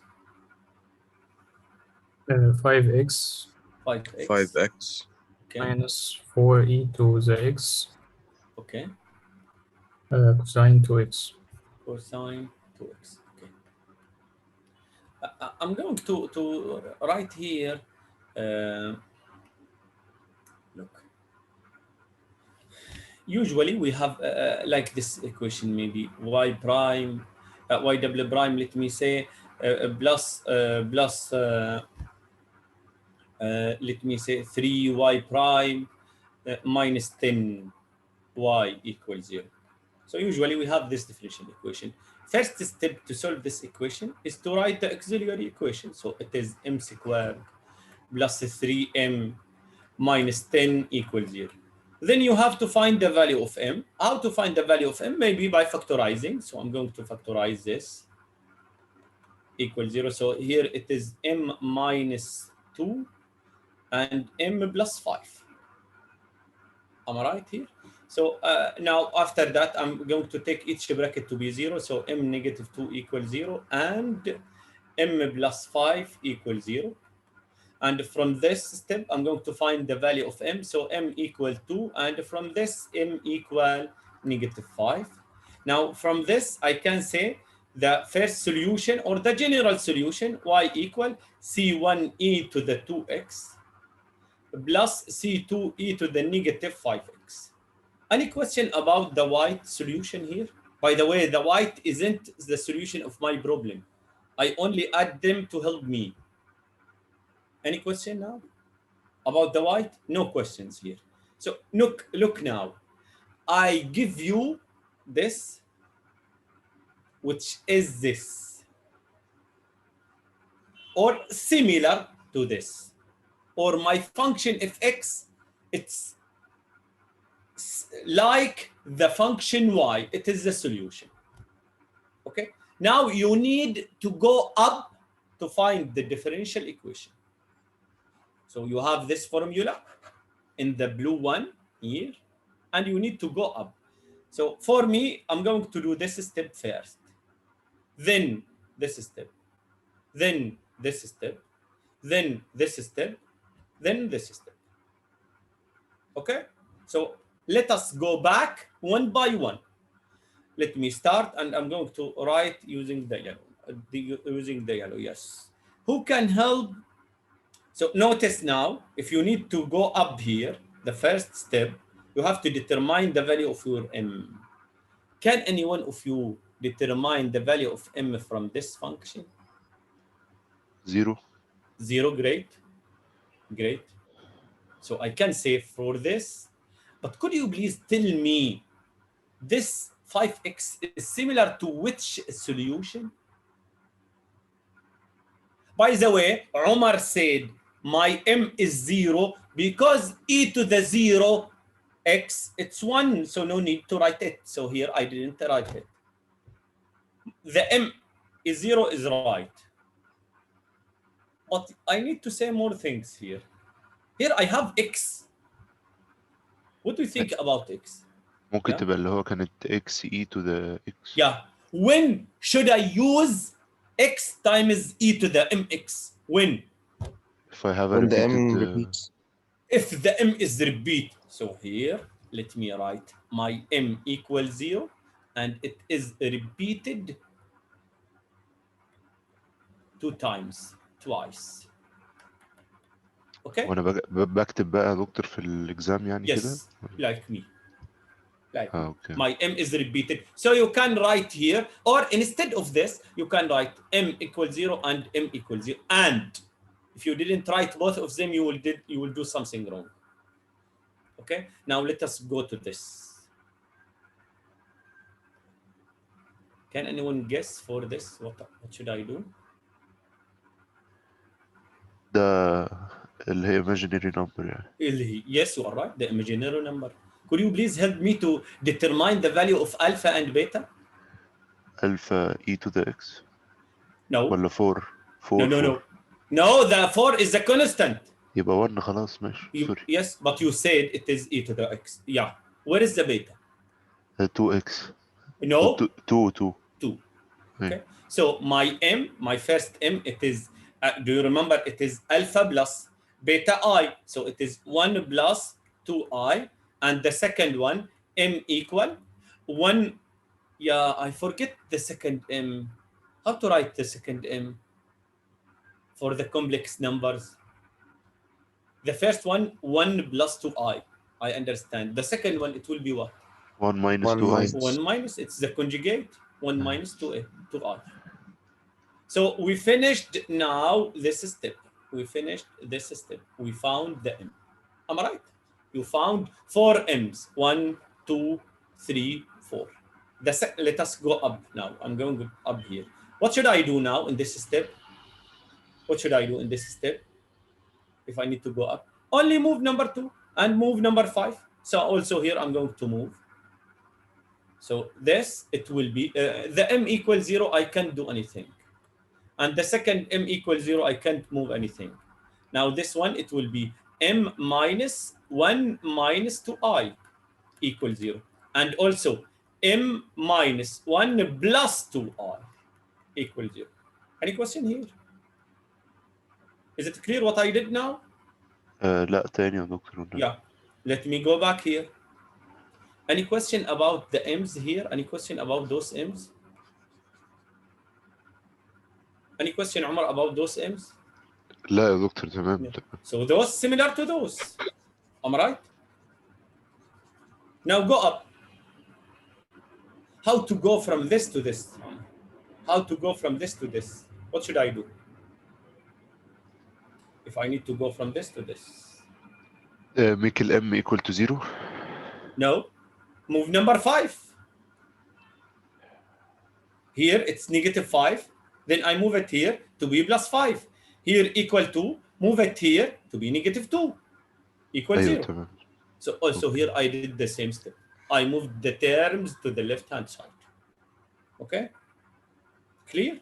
5x 5x, 5x okay, minus 4e to the x okay, cosine 2x. cosine 2x, okay. I'm going to write here, look, usually we have like this equation, maybe y prime, y double prime, let me say, plus let me say 3y prime minus 10y equals 0. So usually we have this differential equation. First step to solve this equation is to write the auxiliary equation. So it is m squared plus 3m minus 10 equals 0. Then you have to find the value of m. How to find the value of m? Maybe by factorizing. So I'm going to factorize this equals 0. So here it is m minus 2 and m plus 5. Am I right here? So now after that, I'm going to take each bracket to be 0. So m negative 2 equals 0 and m plus 5 equals 0. And from this step, I'm going to find the value of m. So m equal 2. And from this, m equal negative 5. Now from this, I can say the first solution or the general solution, y equal c1e to the 2x plus c2e to the negative 5x. Any question about the white solution here? By the way, the white isn't the solution of my problem. I only add them to help me. Any question now about the white? No questions here. So look now. I give you this, which is this, or similar to this, or my function f(x), it's like the function y, it is the solution. Okay, now you need to go up to find the differential equation. So you have this formula in the blue one here, and you need to go up. So for me, I'm going to do this step first, then this step, then this step, then this step, then this step. Okay, so let us go back one by one. Let me start, and I'm going to write using the yellow, yes. Who can help? So notice now, if you need to go up here, the first step, you have to determine the value of your m. Can any one of you determine the value of m from this function? 0. 0, great. Great. So I can say for this, but could you please tell me this 5x is similar to which solution? By the way, Omar said, my m is 0 because e to the 0 x, it's 1, so no need to write it. So here I didn't write it. The m is 0 is right. But I need to say more things here. Here I have x. What do you think about x? ممكن Yeah. تبقى اللي هو كانت x e to the x. Yeah. When should I use x times e to the mx? When? If I have a when the repeated m repeats. If the m is repeat. So here, let me write my m equals 0, and it is repeated 2 times, twice. Okay? وانا بكتب بقى يا دكتور في الاكزام يعني كده. Yes, like me. Like me. Okay. My m is repeated. So you can write here, or instead of this, you can write m equals 0 and m equals 0. And if you didn't write both of them, you will do something wrong. Okay, now let us go to this. Can anyone guess for this? What should I do? ده اللي هي imaginary number يعني. Yes, you are right. The imaginary number. Could you please help me to determine the value of alpha and beta? alpha e to the x No. ولا 4 No, 4 no, 4 no. No, the 4 is the constant. يبقى 1 خلاص ماشي You, سوري yes, but you said it is e to the x. Yeah. Where is the beta? 2x No. 2 2. Okay. So my first m, it is, do you remember? It is alpha plus beta I. So it is 1 plus 2i. And the second one, m equal 1. Yeah, I forget the second m. How to write the second m for the complex numbers? The first one, 1 plus 2i. I understand. The second one, it will be what? 1 minus 1 2i minus. 1 minus, it's the conjugate. 1 minus 2i. So we finished now this step. We finished this step. We found the m. Am I right? You found 4 m's. 1, 2, 3, 4. Let us go up now. I'm going up here. What should I do now in this step? What should I do in this step? If I need to go up, only move number 2 and move number 5. So also here I'm going to move. So this, it will be, the m equals 0, I can't do anything. And the second m equals 0, I can't move anything. Now this one, it will be m minus 1 minus 2i equals 0. And also m minus 1 plus 2i equals 0. Any question here? Is it clear what I did now? لا تاني يا دكتور Yeah. Let me go back here. Any question about the m's here? Any question about those m's? Any question, Omar, about those m's? لا يا دكتور تمام Yeah. So those similar to those. Am I right? Now go up. How to go from this to this? How to go from this to this? What should I do? If I need to go from this to this. make ال m equal to 0 No. Move number 5. Here it's negative 5. Then I move it here to be plus 5. Here equal to, move it here to be negative 2. Equal 0. تمام So also here I did the same step. I moved the terms to the left-hand side. Okay? Clear?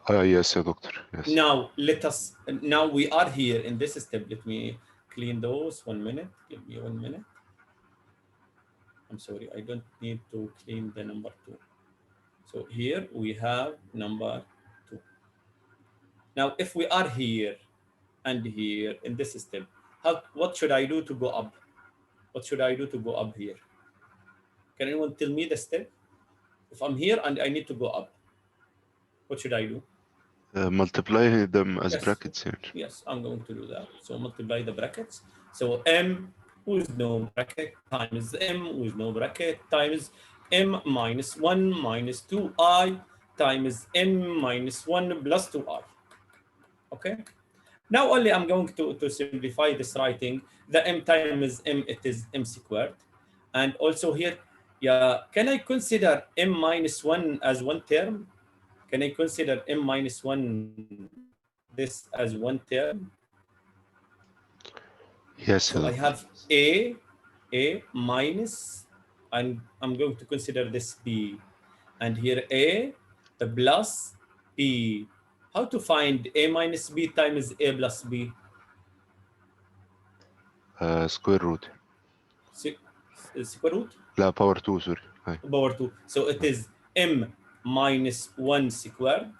yes يا دكتور yes. Now we are here in this step. Let me clean those. 1 minute. Give me 1 minute. I'm sorry, I don't need to clean the number 2. So here we have number 2. Now if we are here and here in this step, what should I do to go up? What should I do to go up here? Can anyone tell me the step? If I'm here and I need to go up, what should I do? multiply them as Yes. brackets here. Yes, I'm going to do that. So multiply the brackets. So m with no bracket times m with no bracket times m minus 1 minus 2i times m minus 1 plus 2i. Okay? Now only I'm going to simplify this writing. The m times m, it is m squared. And also here, yeah, can I consider m minus 1 as one term? Can I consider m minus 1 this as one term? Yes. So I have a minus, and I'm going to consider this b, and here a, the plus b. How to find a minus b times a plus b? square root. Square root? لا power 2 sorry. Power 2. So it is m minus 1 squared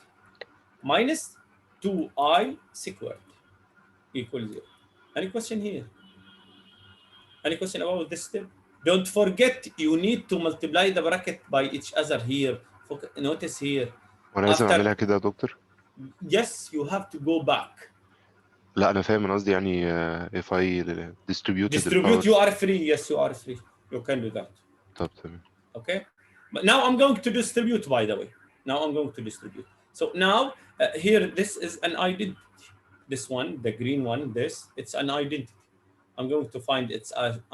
minus 2i squared equals 0. Any question here? Any question about this step? Don't forget, you need to multiply the bracket by each other here. Notice here. وانا لازم اعملها كده يا دكتور؟ Yes, you have to go back. لا انا فاهم، انا قصدي يعني if I distribute you are free. Yes, you are free. You can do that. طب تمام. Okay. But now I'm going to distribute, by the way. Now I'm going to distribute. So now here, this is an identity. This one, the green one, it's an identity. I'm going to find its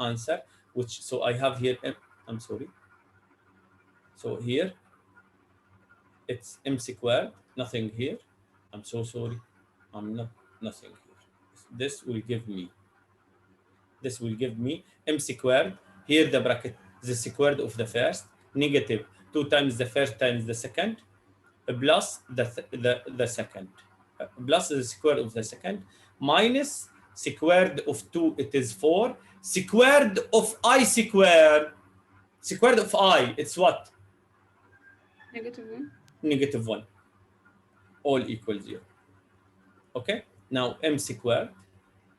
answer, which, so I have here, I'm sorry. So here, it's m squared, nothing here. I'm so sorry. I'm not, nothing here. This will give me m squared. Here the bracket, the squared of the first, negative 2 times the first times the second, plus the second, plus the square of the second, minus squared of 2, it is 4, squared of I squared, squared of I, it's what? -1. Negative 1. All equal 0. Okay? Now m squared,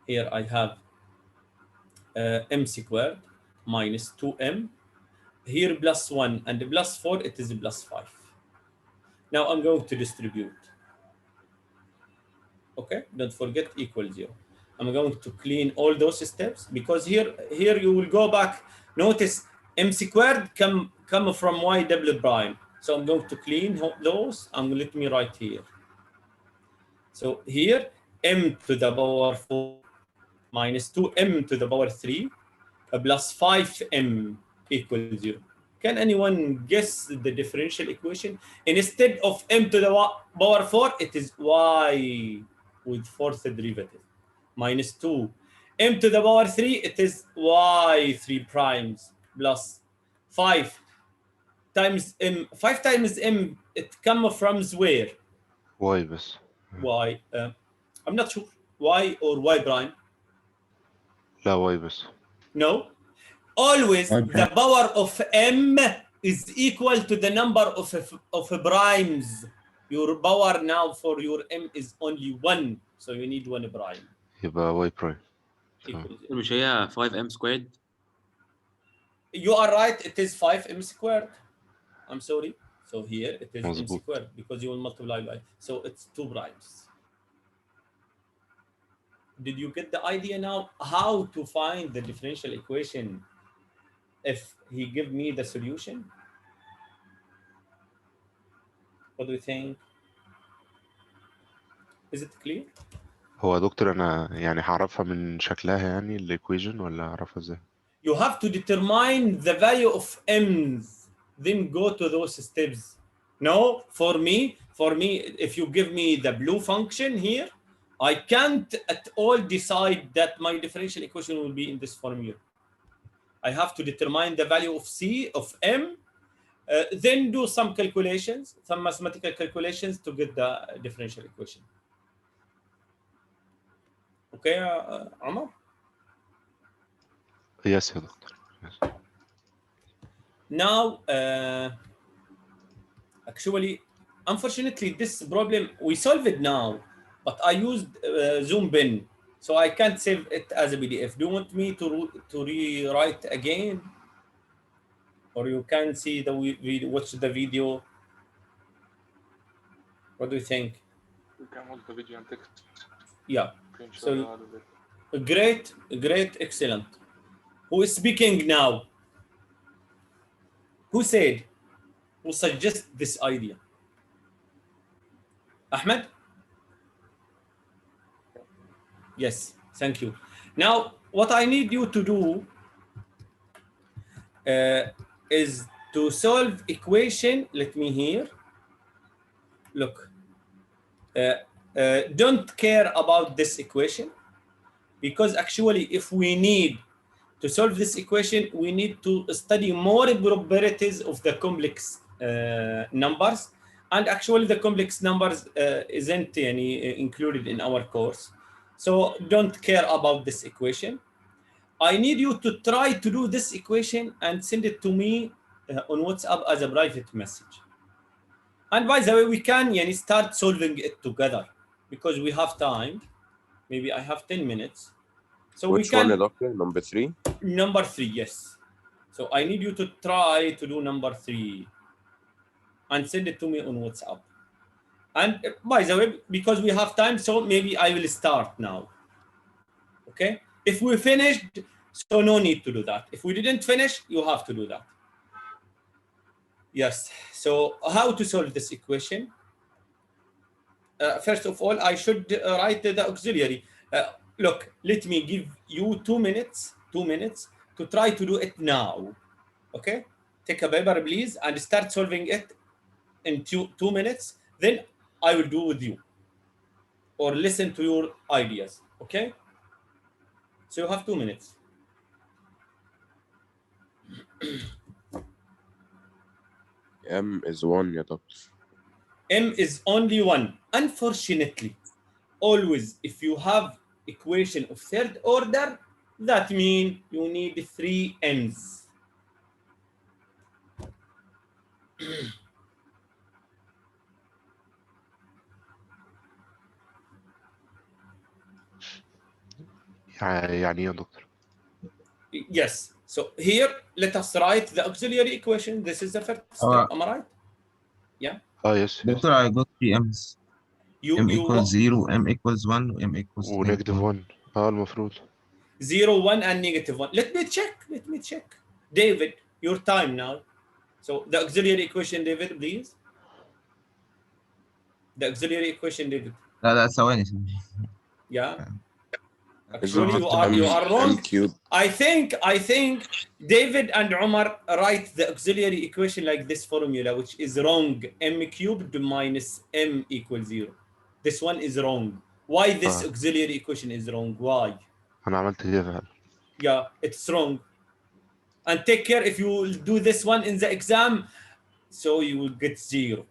here I have m squared minus 2m, here plus 1 and plus 4, it is plus 5. Now I'm going to distribute. Okay, don't forget equal 0. I'm going to clean all those steps because here you will go back. Notice m squared come from y double prime. So I'm going to clean those. Let me write here. So here m to the power 4 minus 2m to the power 3 plus 5m equals 0. Can anyone guess the differential equation? Instead of m to the power 4, it is y with fourth derivative minus 2. M to the power 3, it is y 3 primes plus 5 times m. 5 times m, it comes from where? Y بس. Y. I'm not sure. Y or y prime? لا Y بس. No. Always the power of m is equal to the number of primes. Your power now for your m is only 1, so you need 1 prime. يبقى Y prime. مش هي 5m squared؟ You are right, it is 5m squared. I'm sorry. So here it is m squared because you will multiply by. So it's 2 primes. Did you get the idea now how to find the differential equation if he give me the solution? What do you think? Is it clear? هو يا دكتور أنا يعني هعرفها من شكلها يعني الإيكويجن ولا أعرفها إزاي؟ You have to determine the value of m's, then go to those steps. No, for me, if you give me the blue function here, I can't at all decide that my differential equation will be in this formula. I have to determine the value of c, of m, then do some calculations, some mathematical calculations to get the differential equation. Okay, Amar? Yes, يا دكتور. Yes. Now, actually, unfortunately, this problem, we solve it now, but I used Zoom bin, so I can't save it as a PDF. Do you want me to rewrite again? Or you can see watch the video? What do you think? You can watch the video and text. Yeah. So, great, excellent. Who is speaking now? Who said? Who suggests this idea? Ahmed? Yes, thank you. Now, what I need you to do is to solve equation. Let me here. Look, don't care about this equation because actually if we need to solve this equation, we need to study more probabilities of the complex numbers. And actually the complex numbers isn't included in our course. So don't care about this equation. I need you to try to do this equation and send it to me on WhatsApp as a private message. And by the way, we can start solving it together because we have time. Maybe I have 10 minutes. So which we can, one, doctor? Number 3? Number 3, yes. So I need you to try to do number 3 and send it to me on WhatsApp. And by the way, because we have time, so maybe I will start now. Okay? If we finished, so no need to do that. If we didn't finish, you have to do that. Yes. So how to solve this equation? First of all, I should write the auxiliary. Look, let me give you 2 minutes to try to do it now. Okay? Take a paper, please, and start solving it in 2 minutes. Then I will do with you or listen to your ideas. Okay? So you have 2 minutes. M is 1 يا دكتور. M is only 1. Unfortunately, always if you have equation of third order, that means you need 3 M's. يعني ايه يا دكتور؟ Yes. So here, let us write the auxiliary equation. This is the first step. Am I right? Yeah. يس Doctor, I got 3 M's. M equals 0, M equals 1, M equals ونيجاتيف 1. المفروض 0, 1, and negative 1. Let me check. David, your time now. So the auxiliary equation, David, please. The auxiliary equation, David. لا ثواني. Yeah. Actually, you are wrong. I think David and Omar write the auxiliary equation like this formula, which is wrong. M cubed minus M equals 0. This one is wrong. Why this auxiliary equation is wrong? Why? أنا عملت كده فعلا. Yeah, it's wrong. And take care if you will do this one in the exam, so you will get 0.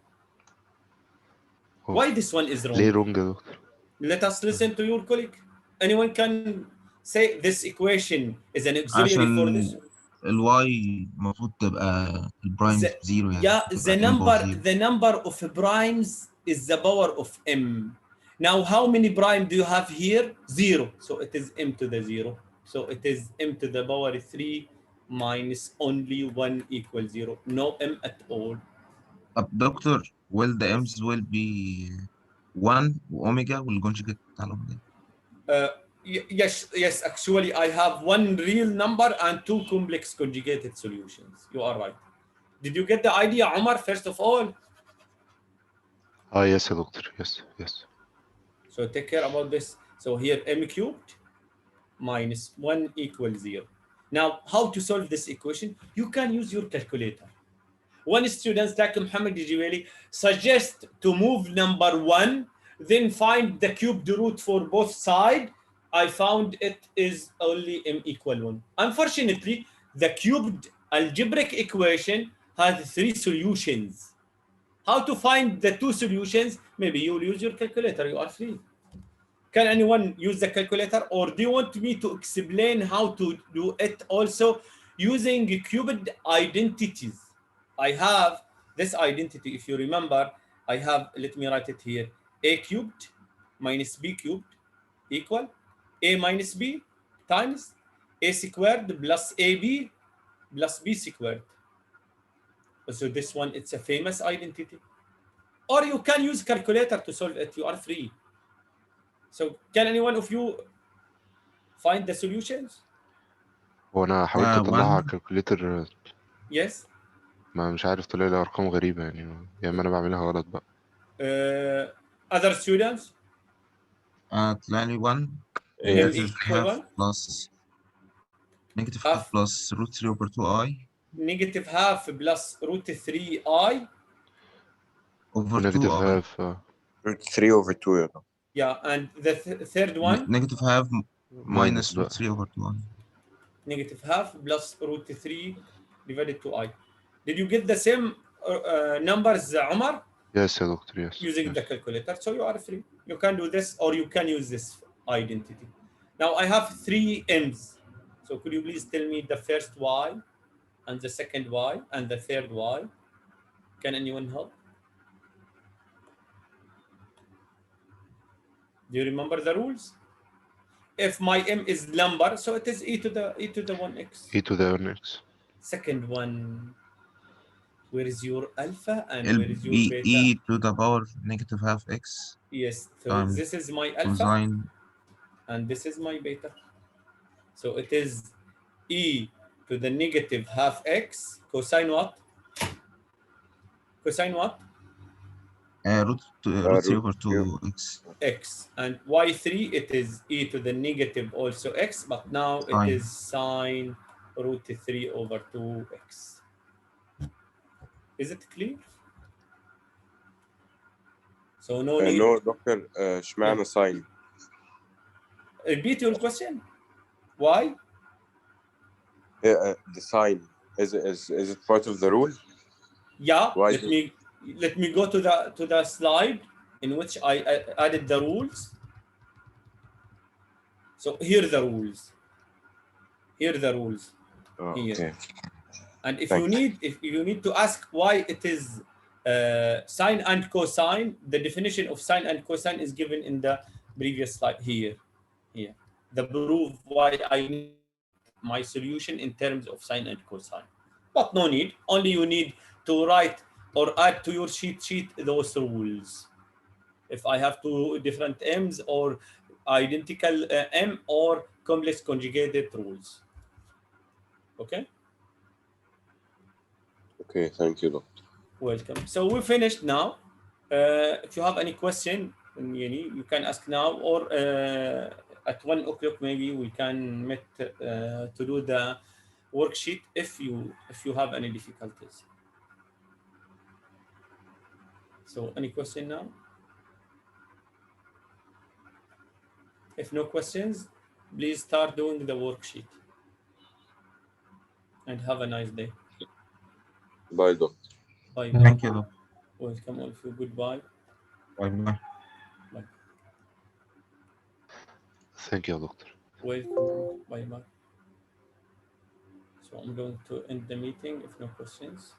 Why this one is wrong? ليه wrong يا دكتور؟ Let us listen to your colleague. Anyone can say this equation is an auxiliary for this? الواي المفروض تبقى البرايمز بزيرو يعني. Yeah, the number of primes is the power of m. Now, how many prime do you have here? 0. So it is m to the 0. So it is m to the power 3 minus only 1 equals 0. No m at all. Doctor, will the m's will be 1 omega والconjugate بتاع الأوميجا. Yes, actually I have one real number and 2 complex conjugated solutions. You are right. Did you get the idea, Omar, first of all? yes يا دكتور. Yes. So take care about this. So here m cubed minus 1 equals 0. Now, how to solve this equation? You can use your calculator. One student like Muhammad Dijweli suggest to move number 1, then find the cubed root for both sides. I found it is only m equal 1. Unfortunately, the cubed algebraic equation has 3 solutions. How to find the 2 solutions? Maybe you will use your calculator. You are free. Can anyone use the calculator, or do you want me to explain how to do it also using Cubit identities? I have this identity. If you remember, I have, let me write it here, a cubed minus b cubed equal a minus b times a squared plus ab plus b squared. So this one, it's a famous identity. Or you can use calculator to solve it. You are free. So can anyone of you find the solutions? وأنا حاولت أطلعها على الكالكوليتر. Yes. ما مش عارف، طلع لي أرقام غريبة يعني، يا إما أنا بعملها غلط بقى. Other students? طلع لي 1 negative half plus negative half plus root 3 over 2i. Negative half plus root 3i over negative 2i. half root 3 over 2 you know. Yeah, and the third one? Negative half minus root 3 over 2i. Negative half plus root 3 divided 2i. Did you get the same numbers, Omar? Yes, doctor, yes. Using the calculator, so you are free. You can do this, or you can use this identity. Now I have 3 m's. So could you please tell me the first y, and the second y, and the third y? Can anyone help? Do you remember the rules? If my m is number, so it is e to the 1x. E to the 1x. Second one, where is your alpha and where is your beta? E to the power negative half x. Yes, so this is my alpha cosine. And this is my beta. So it is e to the negative half x cosine what? Cosine what? Root 3 over 2x. X. And y3, it is e to the negative also x, but now it is sine root 3 over 2x. Is it clear? So no need. No, doctor, اشمعنى sine? Repeat your question. Why? The sine. Is it part of the rule? Yeah, Why let me go to the slide in which I added the rules. So here are the rules. Here are the rules. Oh, Here. okay. And if Thank you need to ask why it is sine and cosine, the definition of sine and cosine is given in the previous slide here. Here. The proof why I need my solution in terms of sine and cosine. But no need. Only you need to write or add to your cheat sheet those rules. If I have two different m's or identical m or complex conjugated rules. Okay? Okay, thank you, doctor. Welcome. So we finished now. If you have any question, you can ask now, or at 1 o'clock maybe we can meet to do the worksheet if you have any difficulties. So any question now? If no questions, please start doing the worksheet. And have a nice day. Bye, doctor. Bye. Thank you, doctor. Welcome all of you. Goodbye. Bye-bye. Bye. Thank you, doctor. Welcome. Bye bye. So I'm going to end the meeting if no questions.